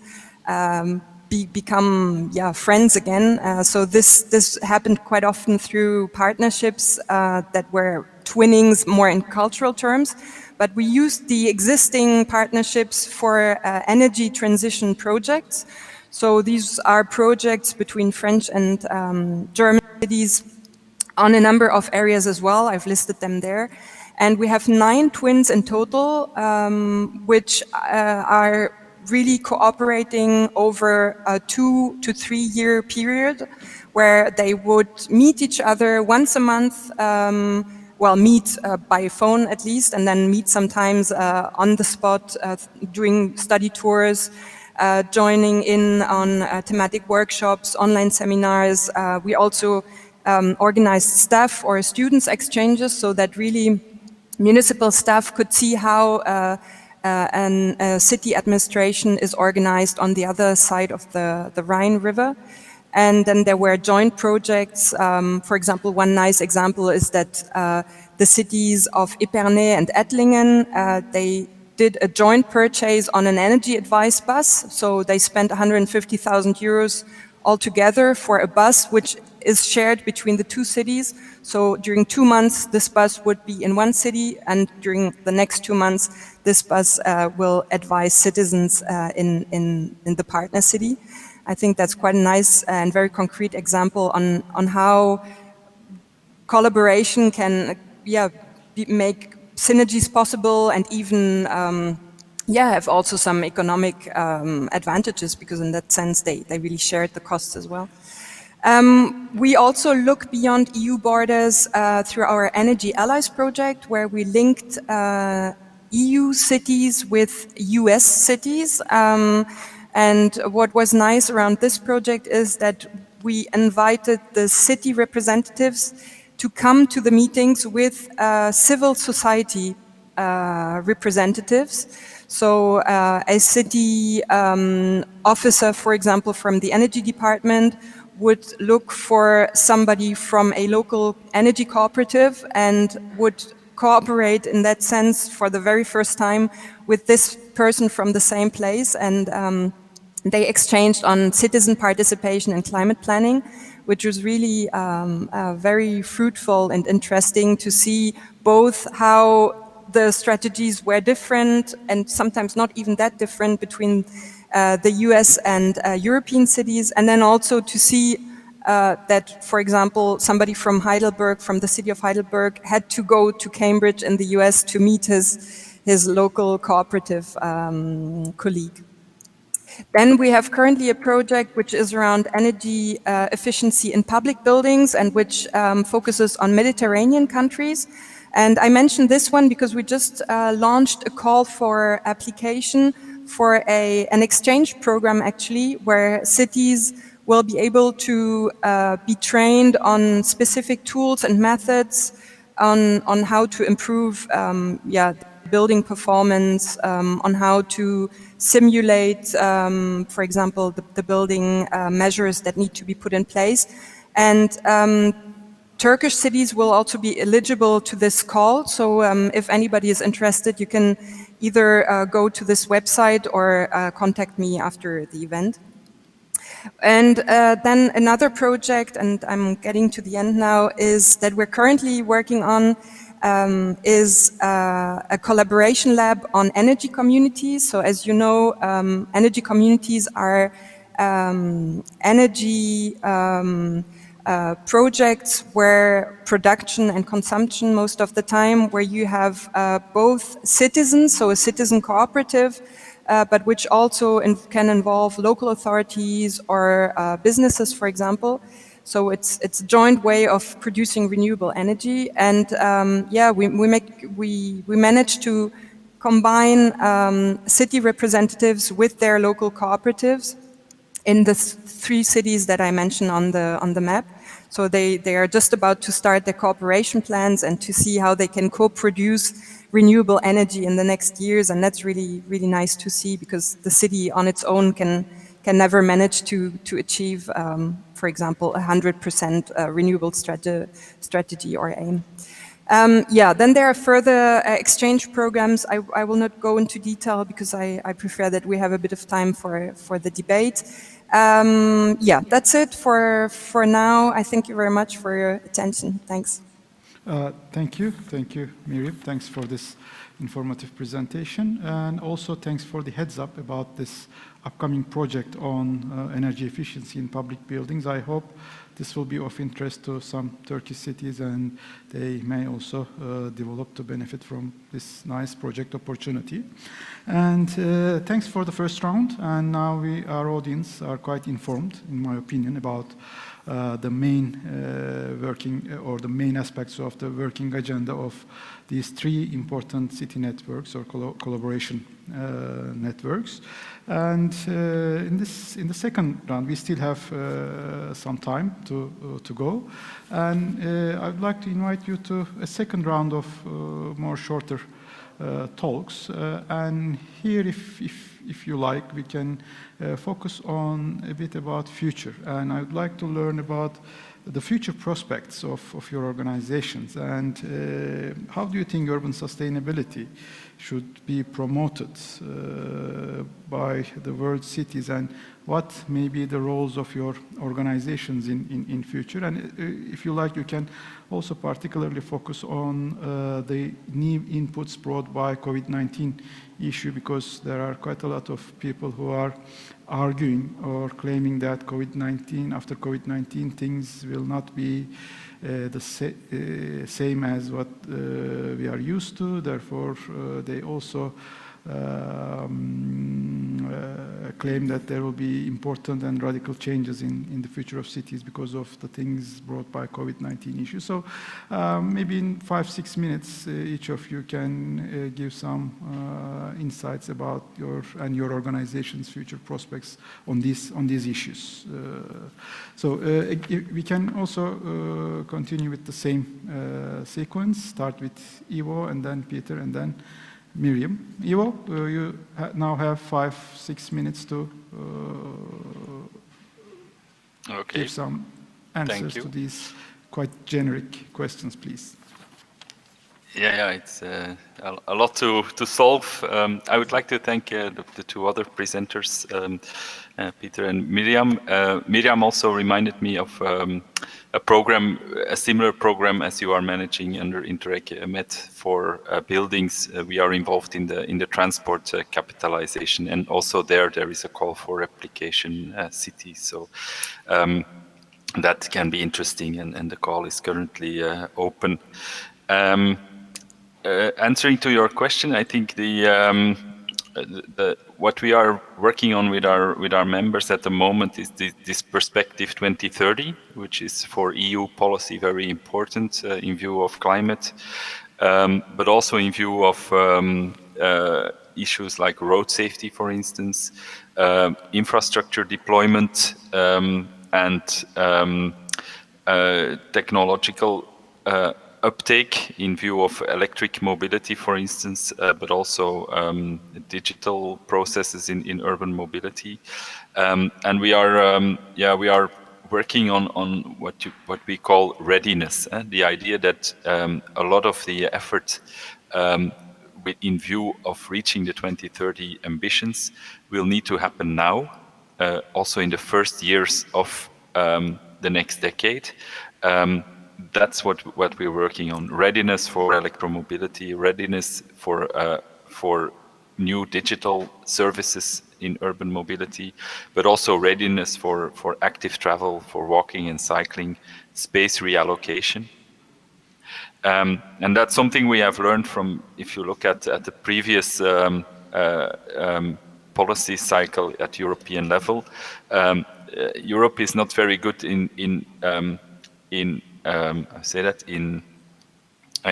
Speaker 5: become friends again. So this happened quite often through partnerships that were twinnings more in cultural terms. But we used the existing partnerships for energy transition projects. So these are projects between French and German cities on a number of areas as well. I've listed them there. And we have 9 twins in total, which are really cooperating over a 2 to 3 year period, where they would meet each other once a month, well, meet by phone at least, and then meet sometimes on the spot, doing study tours, joining in on thematic workshops, online seminars. We also organized staff or students exchanges so that really municipal staff could see how a city administration is organized on the other side of the Rhine River. And then there were joint projects. For example, one nice example is that the cities of Epernay and Ettlingen, they did a joint purchase on an energy advice bus. So they spent 150,000 euros altogether for a bus, which is shared between the 2 cities. So during 2 months, this bus would be in one city, and during the next 2 months, this bus will advise citizens in the partner city. I think that's quite a nice and very concrete example on how collaboration can make synergies possible, and even have also some economic advantages, because in that sense they really shared the costs as well. We also look beyond EU borders through our Energy Allies project, where we linked EU cities with US cities. And what was nice around this project is that we invited the city representatives to come to the meetings with civil society representatives. So a city officer, for example, from the energy department would look for somebody from a local energy cooperative and would cooperate in that sense for the very first time with this person from the same place. And they exchanged on citizen participation in climate planning, which was really very fruitful and interesting to see both how the strategies were different, and sometimes not even that different, between the US and European cities, and then also to see that, for example, somebody from Heidelberg, from the city of Heidelberg, had to go to Cambridge in the US to meet his local cooperative colleague. Then we have currently a project which is around energy efficiency in public buildings, and which focuses on Mediterranean countries. And I mentioned this one because we just launched a call for application for an exchange program, actually, where cities will be able to be trained on specific tools and methods on how to improve building performance, on how to simulate, for example, the building measures that need to be put in place. And Turkish cities will also be eligible to this call. So if anybody is interested, you can either go to this website or contact me after the event. And then another project, and I'm getting to the end now, is that we're currently working on is a collaboration lab on energy communities. So as you know, energy communities are energy projects where production and consumption most of the time, where you have both citizens, so a citizen cooperative, but which also can involve local authorities or businesses, for example. So it's a joint way of producing renewable energy, and yeah, we managed to combine city representatives with their local cooperatives in the three cities that I mentioned on the map. So they are just about to start their cooperation plans and to see how they can co-produce renewable energy in the next years, and that's really nice to see, because the city on its own can never manage to achieve, for example, 100% renewable strategy or aim. Yeah, then there are further exchange programs. I will not go into detail because I prefer that we have a bit of time for the debate. Yeah, that's it for now. I thank you very much for your attention. Thanks.
Speaker 2: Thank you, Miriam. Thanks for this informative presentation, and also thanks for the heads up about this upcoming project on energy efficiency in public buildings. I hope this will be of interest to some Turkish cities, and they may also develop to benefit from this nice project opportunity. And thanks for the first round, and now our audience are quite informed, in my opinion, about the main working or the main aspects of the working agenda of these three important city networks or collaboration networks. And in the second round, we still have some time to go, and I would like to invite you to a second round of more shorter talks. And here, if you like, we can focus on a bit about future. And I would like to learn about the future prospects of your organizations, and how do you think urban sustainability should be promoted by the world cities, and what may be the roles of your organizations in future? And if you like, you can also particularly focus on the new inputs brought by COVID-19 issue, because there are quite a lot of people who are arguing or claiming that after COVID-19, things will not be the same as what we are used to. Therefore, they also claim that there will be important and radical changes in the future of cities because of the things brought by COVID-19 issue. So maybe in 5-6 minutes, each of you can give some insights about your organization's future prospects on these issues. So we can also continue with the same sequence. Start with Ivo, and then Peter, and then Miriam. Ivo, you now have 5-6 minutes to give some answers to these quite generic questions, please.
Speaker 3: Yeah, it's a lot to solve. I would like to thank the two other presenters, Peter and Miriam. Miriam also reminded me of a similar program as you are managing under Interreg Met for buildings. We are involved in the transport capitalization, and also there is a call for replication cities. So that can be interesting, and the call is currently open. Answering to your question, I think what we are working on with our members at the moment is this perspective 2030, which is for EU policy very important in view of climate, but also in view of issues like road safety, for instance, infrastructure deployment, and technological uptake in view of electric mobility, for instance, but also digital processes in urban mobility. And we are working on what we call readiness. The idea that a lot of the effort in view of reaching the 2030 ambitions will need to happen now, also in the first years of the next decade. That's what we're working on: readiness for electromobility, readiness for new digital services in urban mobility, but also readiness for active travel, for walking and cycling, space reallocation. And that's something we have learned from, if you look at the previous policy cycle at European level. Europe is not very good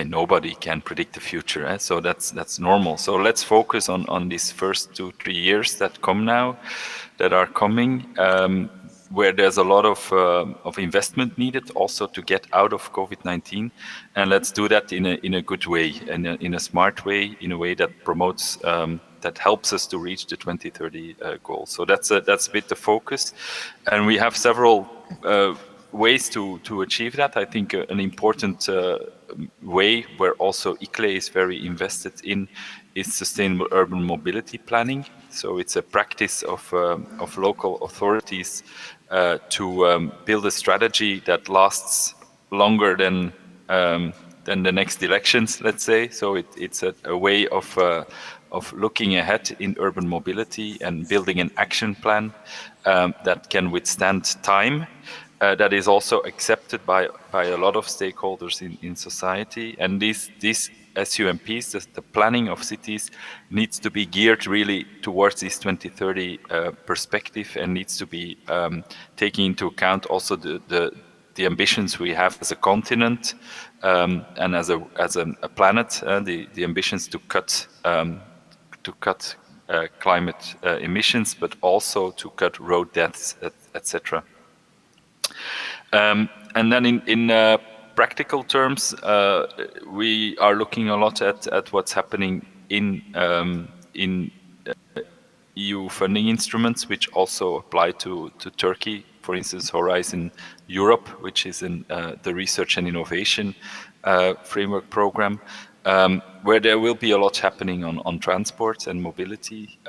Speaker 3: nobody can predict the future, so that's normal. So let's focus on these first 2-3 years that come now, that are coming, where there's a lot of investment needed also to get out of COVID-19, and let's do that in a good way, in a smart way, in a way that promotes, that helps us to reach the 2030 goal. So that's a bit the focus, and we have several ways to achieve that. I think an important way where also ICLEI is very invested in is sustainable urban mobility planning. So it's a practice of local authorities to build a strategy that lasts longer than the next elections, let's say. So it's a way of looking ahead in urban mobility and building an action plan that can withstand time. That is also accepted by a lot of stakeholders in society. And these SUMPs, the planning of cities, needs to be geared really towards this 2030 perspective, and needs to be taking into account also the ambitions we have as a continent and as a planet, the ambitions to cut climate emissions, but also to cut road deaths, etc. And then in practical terms, we are looking a lot at what's happening in EU funding instruments, which also apply to Turkey. For instance, Horizon Europe, which is the research and innovation framework program, where there will be a lot happening on transport and mobility.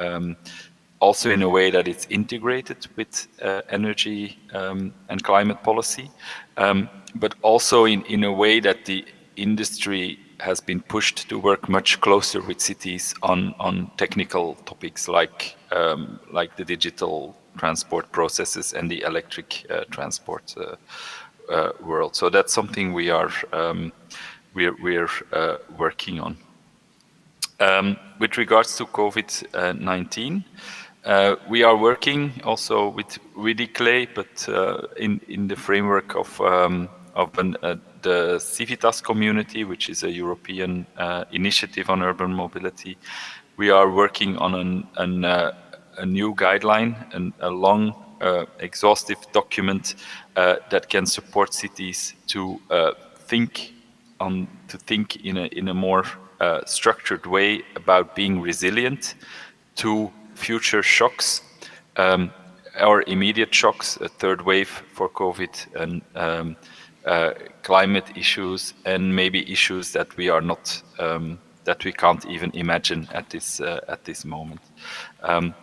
Speaker 3: Also in a way that it's integrated with energy and climate policy, but also in a way that the industry has been pushed to work much closer with cities on technical topics like the digital transport processes and the electric transport world. So that's something we're working on. With regards to COVID-19. We are working also with ICLEI, but in the framework of the Civitas community, which is a European initiative on urban mobility. We are working on a new guideline, and a long, exhaustive document that can support cities to think in a more structured way about being resilient to future shocks, or immediate shocks, a third wave for COVID, and climate issues, and maybe issues that we are not, that we can't even imagine at this moment.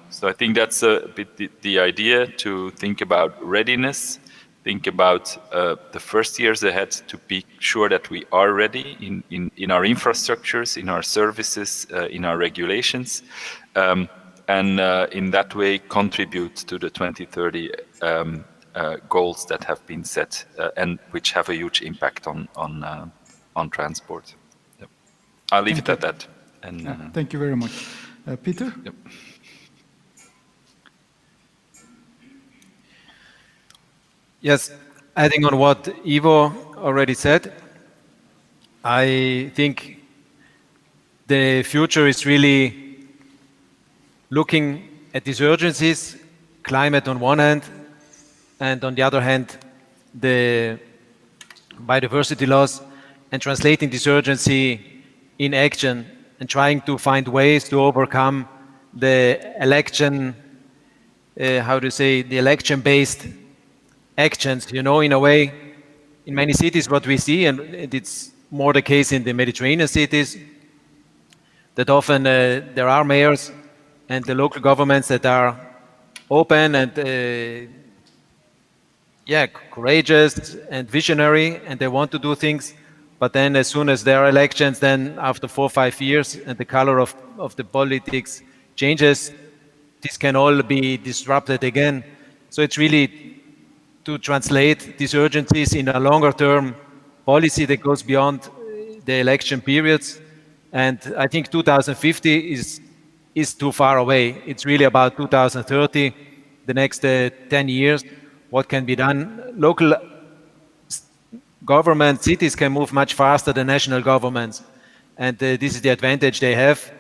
Speaker 3: So I think that's a bit the idea, to think about readiness, think about the first years ahead, to be sure that we are ready in our infrastructures, in our services, in our regulations. And in that way contribute to the 2030 goals that have been set, and which have a huge impact on transport. Yep. I'll leave it at that. And
Speaker 2: thank you very much. Peter?
Speaker 3: Yep.
Speaker 4: Yes, adding on what Ivo already said, I think the future is really looking at these urgencies, climate on one hand, and on the other hand, the biodiversity loss and translating this urgency in action and trying to find ways to overcome the election, the election-based actions, in a way, in many cities what we see, and it's more the case in the Mediterranean cities, that often there are mayors and the local governments that are open and courageous and visionary, and they want to do things, but then as soon as there are elections, then after 4 or 5 years and the color of the politics changes, this can all be disrupted again. So it's really to translate these urgencies in a longer term policy that goes beyond the election periods. And I think 2050 is too far away. It's really about 2030, the next 10 years, what can be done. Local government, cities can move much faster than national governments. And this is the advantage they have.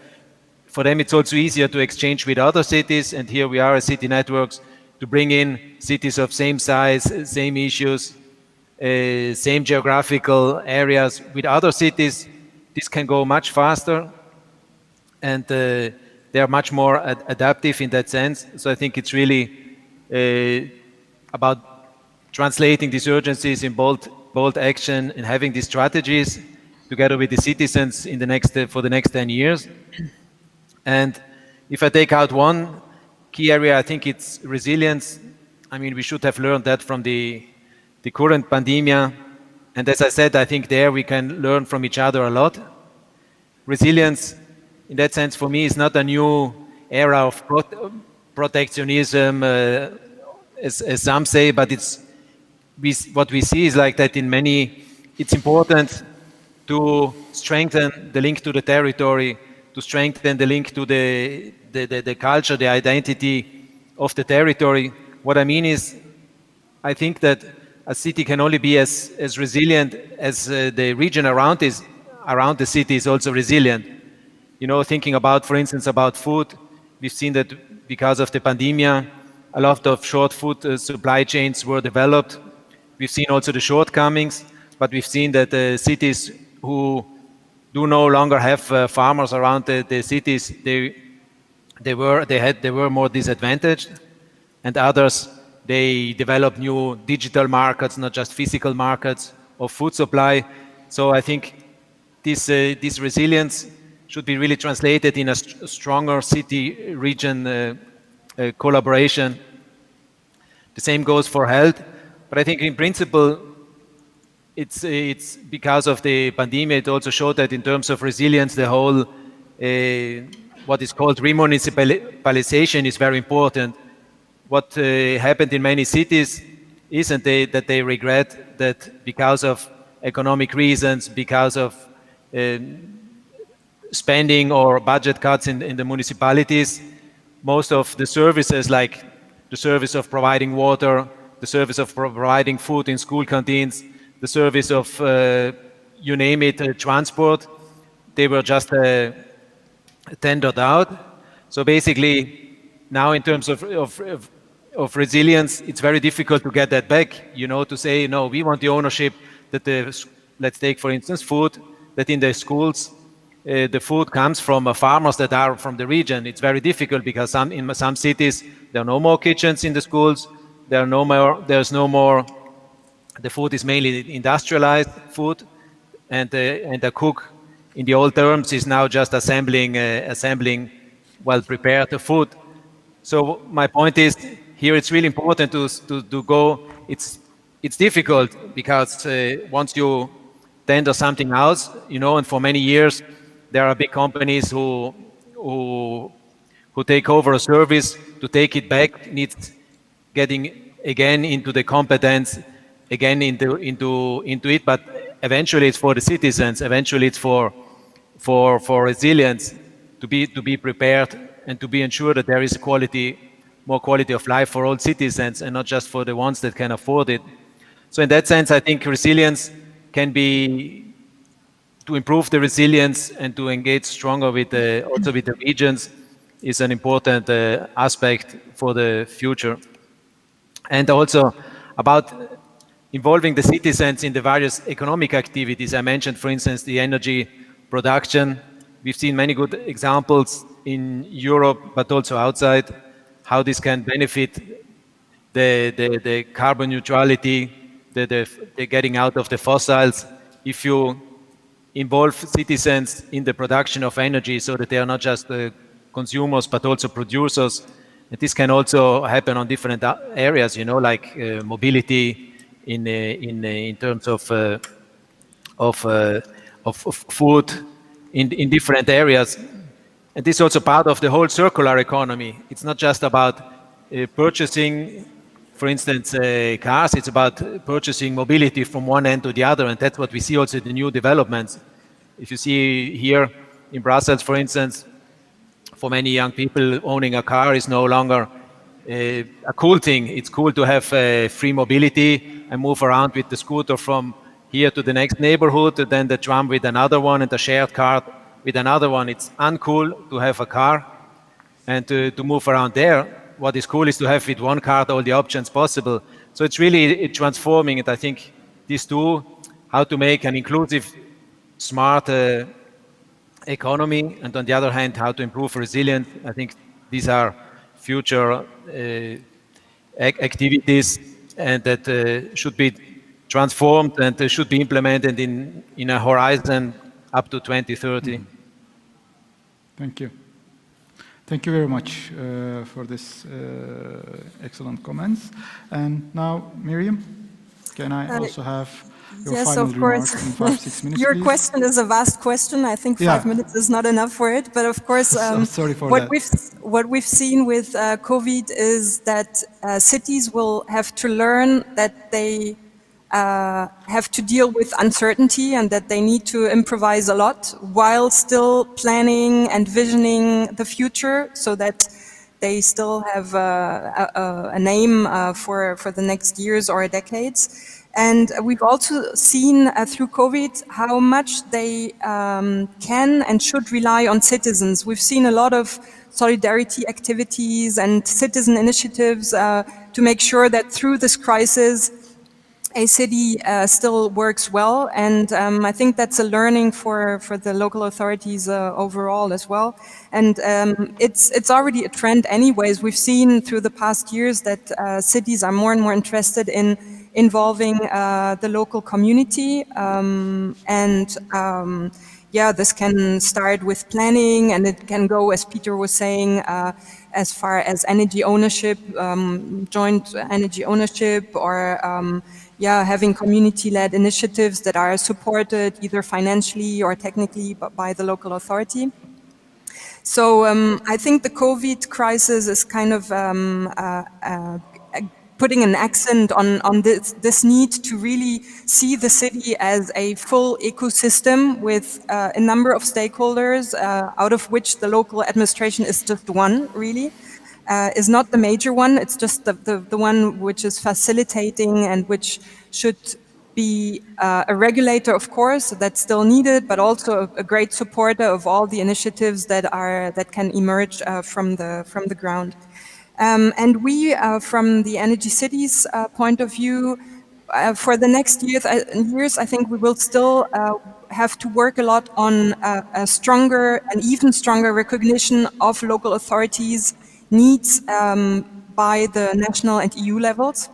Speaker 4: For them, it's also easier to exchange with other cities. And here we are as City Networks to bring in cities of same size, same issues, same geographical areas with other cities. This can go much faster, and they are much more adaptive in that sense. So I think it's really about translating these urgencies in bold action and having these strategies together with the citizens in for the next 10 years. And if I take out one key area, I think it's resilience. I mean, we should have learned that from the current pandemic. And as I said, I think there we can learn from each other a lot. Resilience, in that sense, for me, is not a new era of protectionism, as some say, but what we see is like that in many, it's important to strengthen the link to the territory, to strengthen the link to the culture, the identity of the territory. What I mean is, I think that a city can only be as resilient as the region around the city is also resilient. Thinking about, for instance, about food, we've seen that because of the pandemic, a lot of short food supply chains were developed. We've seen also the shortcomings, but we've seen that cities who do no longer have farmers around the cities, they were more disadvantaged, and others, they develop new digital markets, not just physical markets of food supply. So I think this resilience should be really translated in a stronger city-region collaboration. The same goes for health, but I think in principle, it's because of the pandemic, it also showed that in terms of resilience, the whole, what is called remunicipalization is very important. What happened in many cities is that they regret that because of economic reasons, because of spending or budget cuts in the municipalities, most of the services, like the service of providing water, the service of providing food in school canteens, the service of, you name it, transport, they were just tendered out. So basically, now in terms of resilience, it's very difficult to get that back, to say, no, we want the ownership that let's take, for instance, food, that in the schools, the food comes from farmers that are from the region. It's very difficult because in some cities, there are no more kitchens in the schools, there's no more, the food is mainly industrialized food, and the cook, in the old terms, is now just assembling well-prepared food. So my point is, here it's really important to go, it's difficult because once you tender something else, and for many years, there are big companies who take over a service. To take it back needs getting again into the competence, again into it, but eventually it's for the citizens, eventually it's for resilience, to be prepared and to be ensured that there is more quality of life for all citizens and not just for the ones that can afford it. So in that sense, I think resilience can be, to improve the resilience and to engage stronger also with the regions, is an important aspect for the future. And also about involving the citizens in the various economic activities. I mentioned, for instance, the energy production. We've seen many good examples in Europe, but also outside, how this can benefit the carbon neutrality, the getting out of the fossils. If you involve citizens in the production of energy so that they are not just consumers, but also producers. And this can also happen on different areas, you know, like mobility in terms of food in different areas. And this is also part of the whole circular economy. It's not just about purchasing, for instance, cars. It's about purchasing mobility from one end to the other, and that's what we see also in the new developments. If you see here in Brussels, for instance, for many young people, owning a car is no longer a cool thing. It's cool to have free mobility and move around with the scooter from here to the next neighborhood, and then the tram with another one, and the shared car with another one. It's uncool to have a car and to move around there. What is cool is to have with one card all the options possible. So it's really transforming it. I think these two, how to make an inclusive, smart economy, and on the other hand, how to improve resilience. I think these are future activities, and that should be transformed and should be implemented in a horizon up to 2030.
Speaker 2: Thank you. Thank you very much for this excellent comments. And now, Miriam, can I also have your
Speaker 5: yes,
Speaker 2: final
Speaker 5: of course.
Speaker 2: remarks in 5-6 minutes,
Speaker 5: Your
Speaker 2: please?
Speaker 5: question is a vast question. I think 5 minutes is not enough for it. But of course,
Speaker 2: sorry for
Speaker 5: what
Speaker 2: that.
Speaker 5: what we've seen with COVID is that cities will have to learn that they have to deal with uncertainty and that they need to improvise a lot while still planning and visioning the future, so that they still have an aim for the next years or decades. And we've also seen through COVID how much they can and should rely on citizens. We've seen a lot of solidarity activities and citizen initiatives to make sure that through this crisis, a city still works well, and I think that's a learning for the local authorities overall as well. And it's already a trend anyways. We've seen through the past years that cities are more and more interested in involving the local community, yeah, this can start with planning, and it can go, as Peter was saying, as far as energy ownership, joint energy ownership, or yeah, having community-led initiatives that are supported either financially or technically by the local authority. So I think the COVID crisis is kind of putting an accent on this need to really see the city as a full ecosystem with a number of stakeholders, out of which the local administration is just one, really. Is not the major one, it's just the one which is facilitating and which should be a regulator, of course, that's still needed, but also a great supporter of all the initiatives that can emerge from the ground. And we, from the Energy Cities point of view, for the next years, I think we will still have to work a lot on a stronger and even stronger recognition of local authorities' needs by the national and EU levels.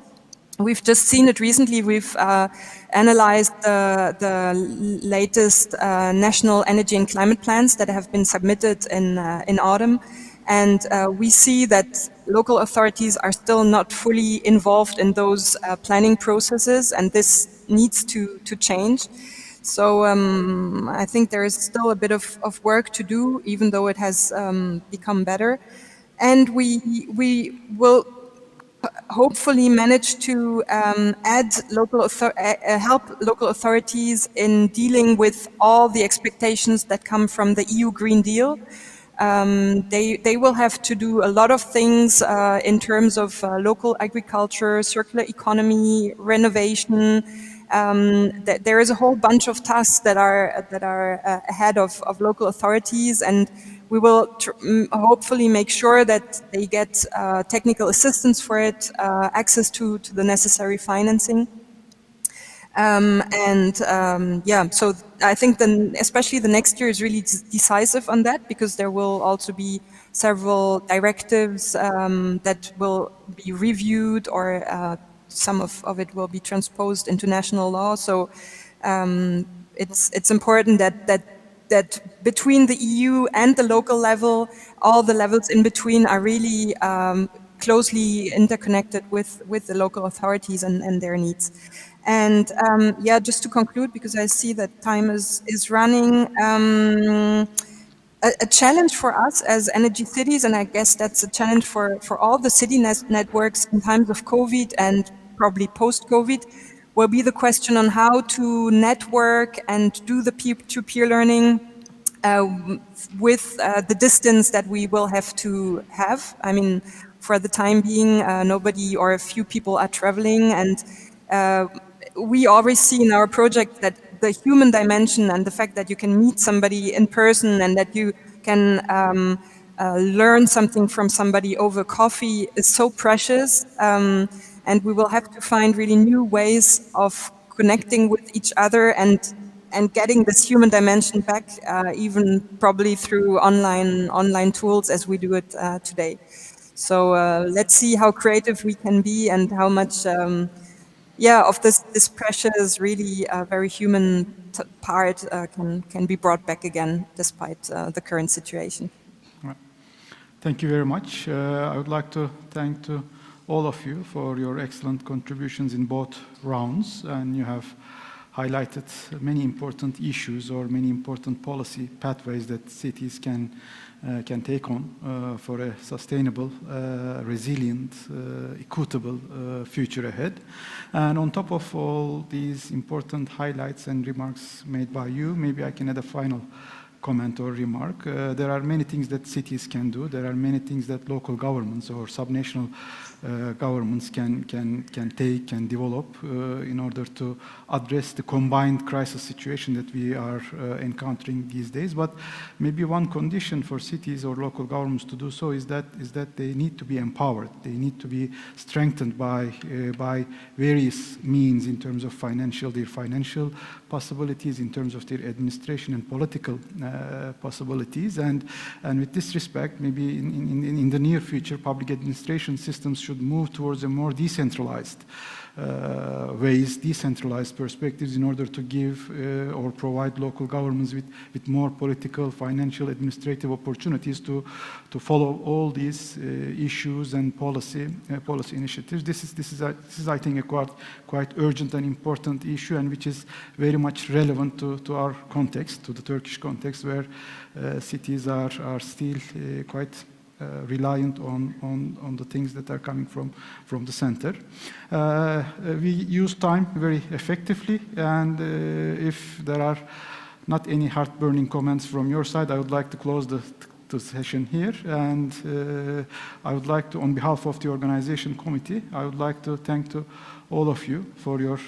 Speaker 5: We've just seen it recently. We've analyzed the latest national energy and climate plans that have been submitted in autumn. And we see that local authorities are still not fully involved in those planning processes, and this needs to change. So I think there is still a bit of work to do, even though it has become better. And we will hopefully manage to help local authorities in dealing with all the expectations that come from the EU Green Deal. They will have to do a lot of things in terms of local agriculture, circular economy, renovation. There is a whole bunch of tasks that are ahead of local authorities, and we will hopefully make sure that they get technical assistance for it, access to the necessary financing. Yeah, so I think then especially the next year is really decisive on that, because there will also be several directives that will be reviewed, or some of it will be transposed into national law. So it's important that between the EU and the local level, all the levels in between are really closely interconnected with the local authorities and their needs. And yeah, just to conclude, because I see that time is running, a challenge for us as energy cities, and I guess that's a challenge for all the city networks in times of COVID and probably post-COVID, will be the question on how to network and do the peer-to-peer learning with the distance that we will have to have. I mean, for the time being, nobody or a few people are traveling, and we always see in our project that the human dimension and the fact that you can meet somebody in person and that you can learn something from somebody over coffee is so precious. And we will have to find really new ways of connecting with each other and getting this human dimension back, even probably through online tools as we do it today. So let's see how creative we can be and how much yeah, of this precious, really very human part can be brought back again, despite the current situation.
Speaker 2: Right. Thank you very much. I would like to thank to all of you for your excellent contributions in both rounds, and you have highlighted many important issues or many important policy pathways that cities can take on for a sustainable, resilient, equitable future ahead. And on top of all these important highlights and remarks made by you, maybe I can add a final comment or remark. There are many things that cities can do. There are many things that local governments or subnational governments can take and develop in order to address the combined crisis situation that we are encountering these days. But maybe one condition for cities or local governments to do so is that they need to be empowered. They need to be strengthened by various means in terms of their financial possibilities, in terms of their administration and political possibilities. And with this respect, maybe in the near future, public administration systems should move towards a more decentralized ways, decentralized perspectives in order to give or provide local governments with more political, financial, administrative opportunities to follow all these issues and policy initiatives. This is I think a quite urgent and important issue, and which is very much relevant to our context, to the Turkish context, where cities are still quite reliant on the things that are coming from the center. We use time very effectively, and if there are not any heart-burning comments from your side, I would like to close the session here. And I would like to, on behalf of the organization committee, I would like to thank to all of you for your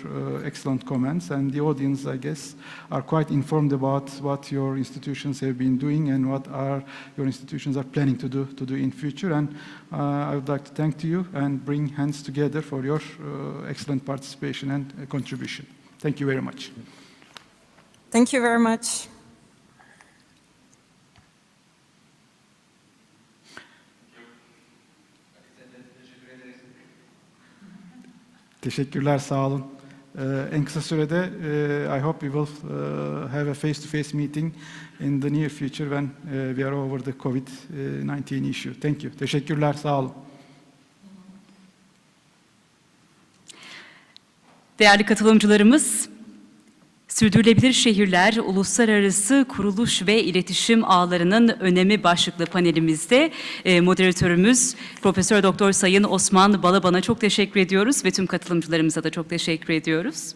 Speaker 2: excellent comments, and the audience, I guess, are quite informed about what your institutions have been doing and what your institutions are planning to do in future. And I would like to thank to you and bring hands together for your excellent participation and contribution. Thank you very much.
Speaker 5: Thank you very much.
Speaker 2: Teşekkürler, sağ olun. En kısa sürede I hope we will have a face-to-face meeting in the near future when we are over the COVID-19 issue. Thank you. Teşekkürler, sağ olun.
Speaker 1: Değerli katılımcılarımız, Sürdürülebilir Şehirler, Uluslararası Kuruluş ve İletişim Ağlarının Önemi başlıklı panelimizde moderatörümüz Profesör Doktor Sayın Osman Balaban'a çok teşekkür ediyoruz ve tüm katılımcılarımıza da çok teşekkür ediyoruz.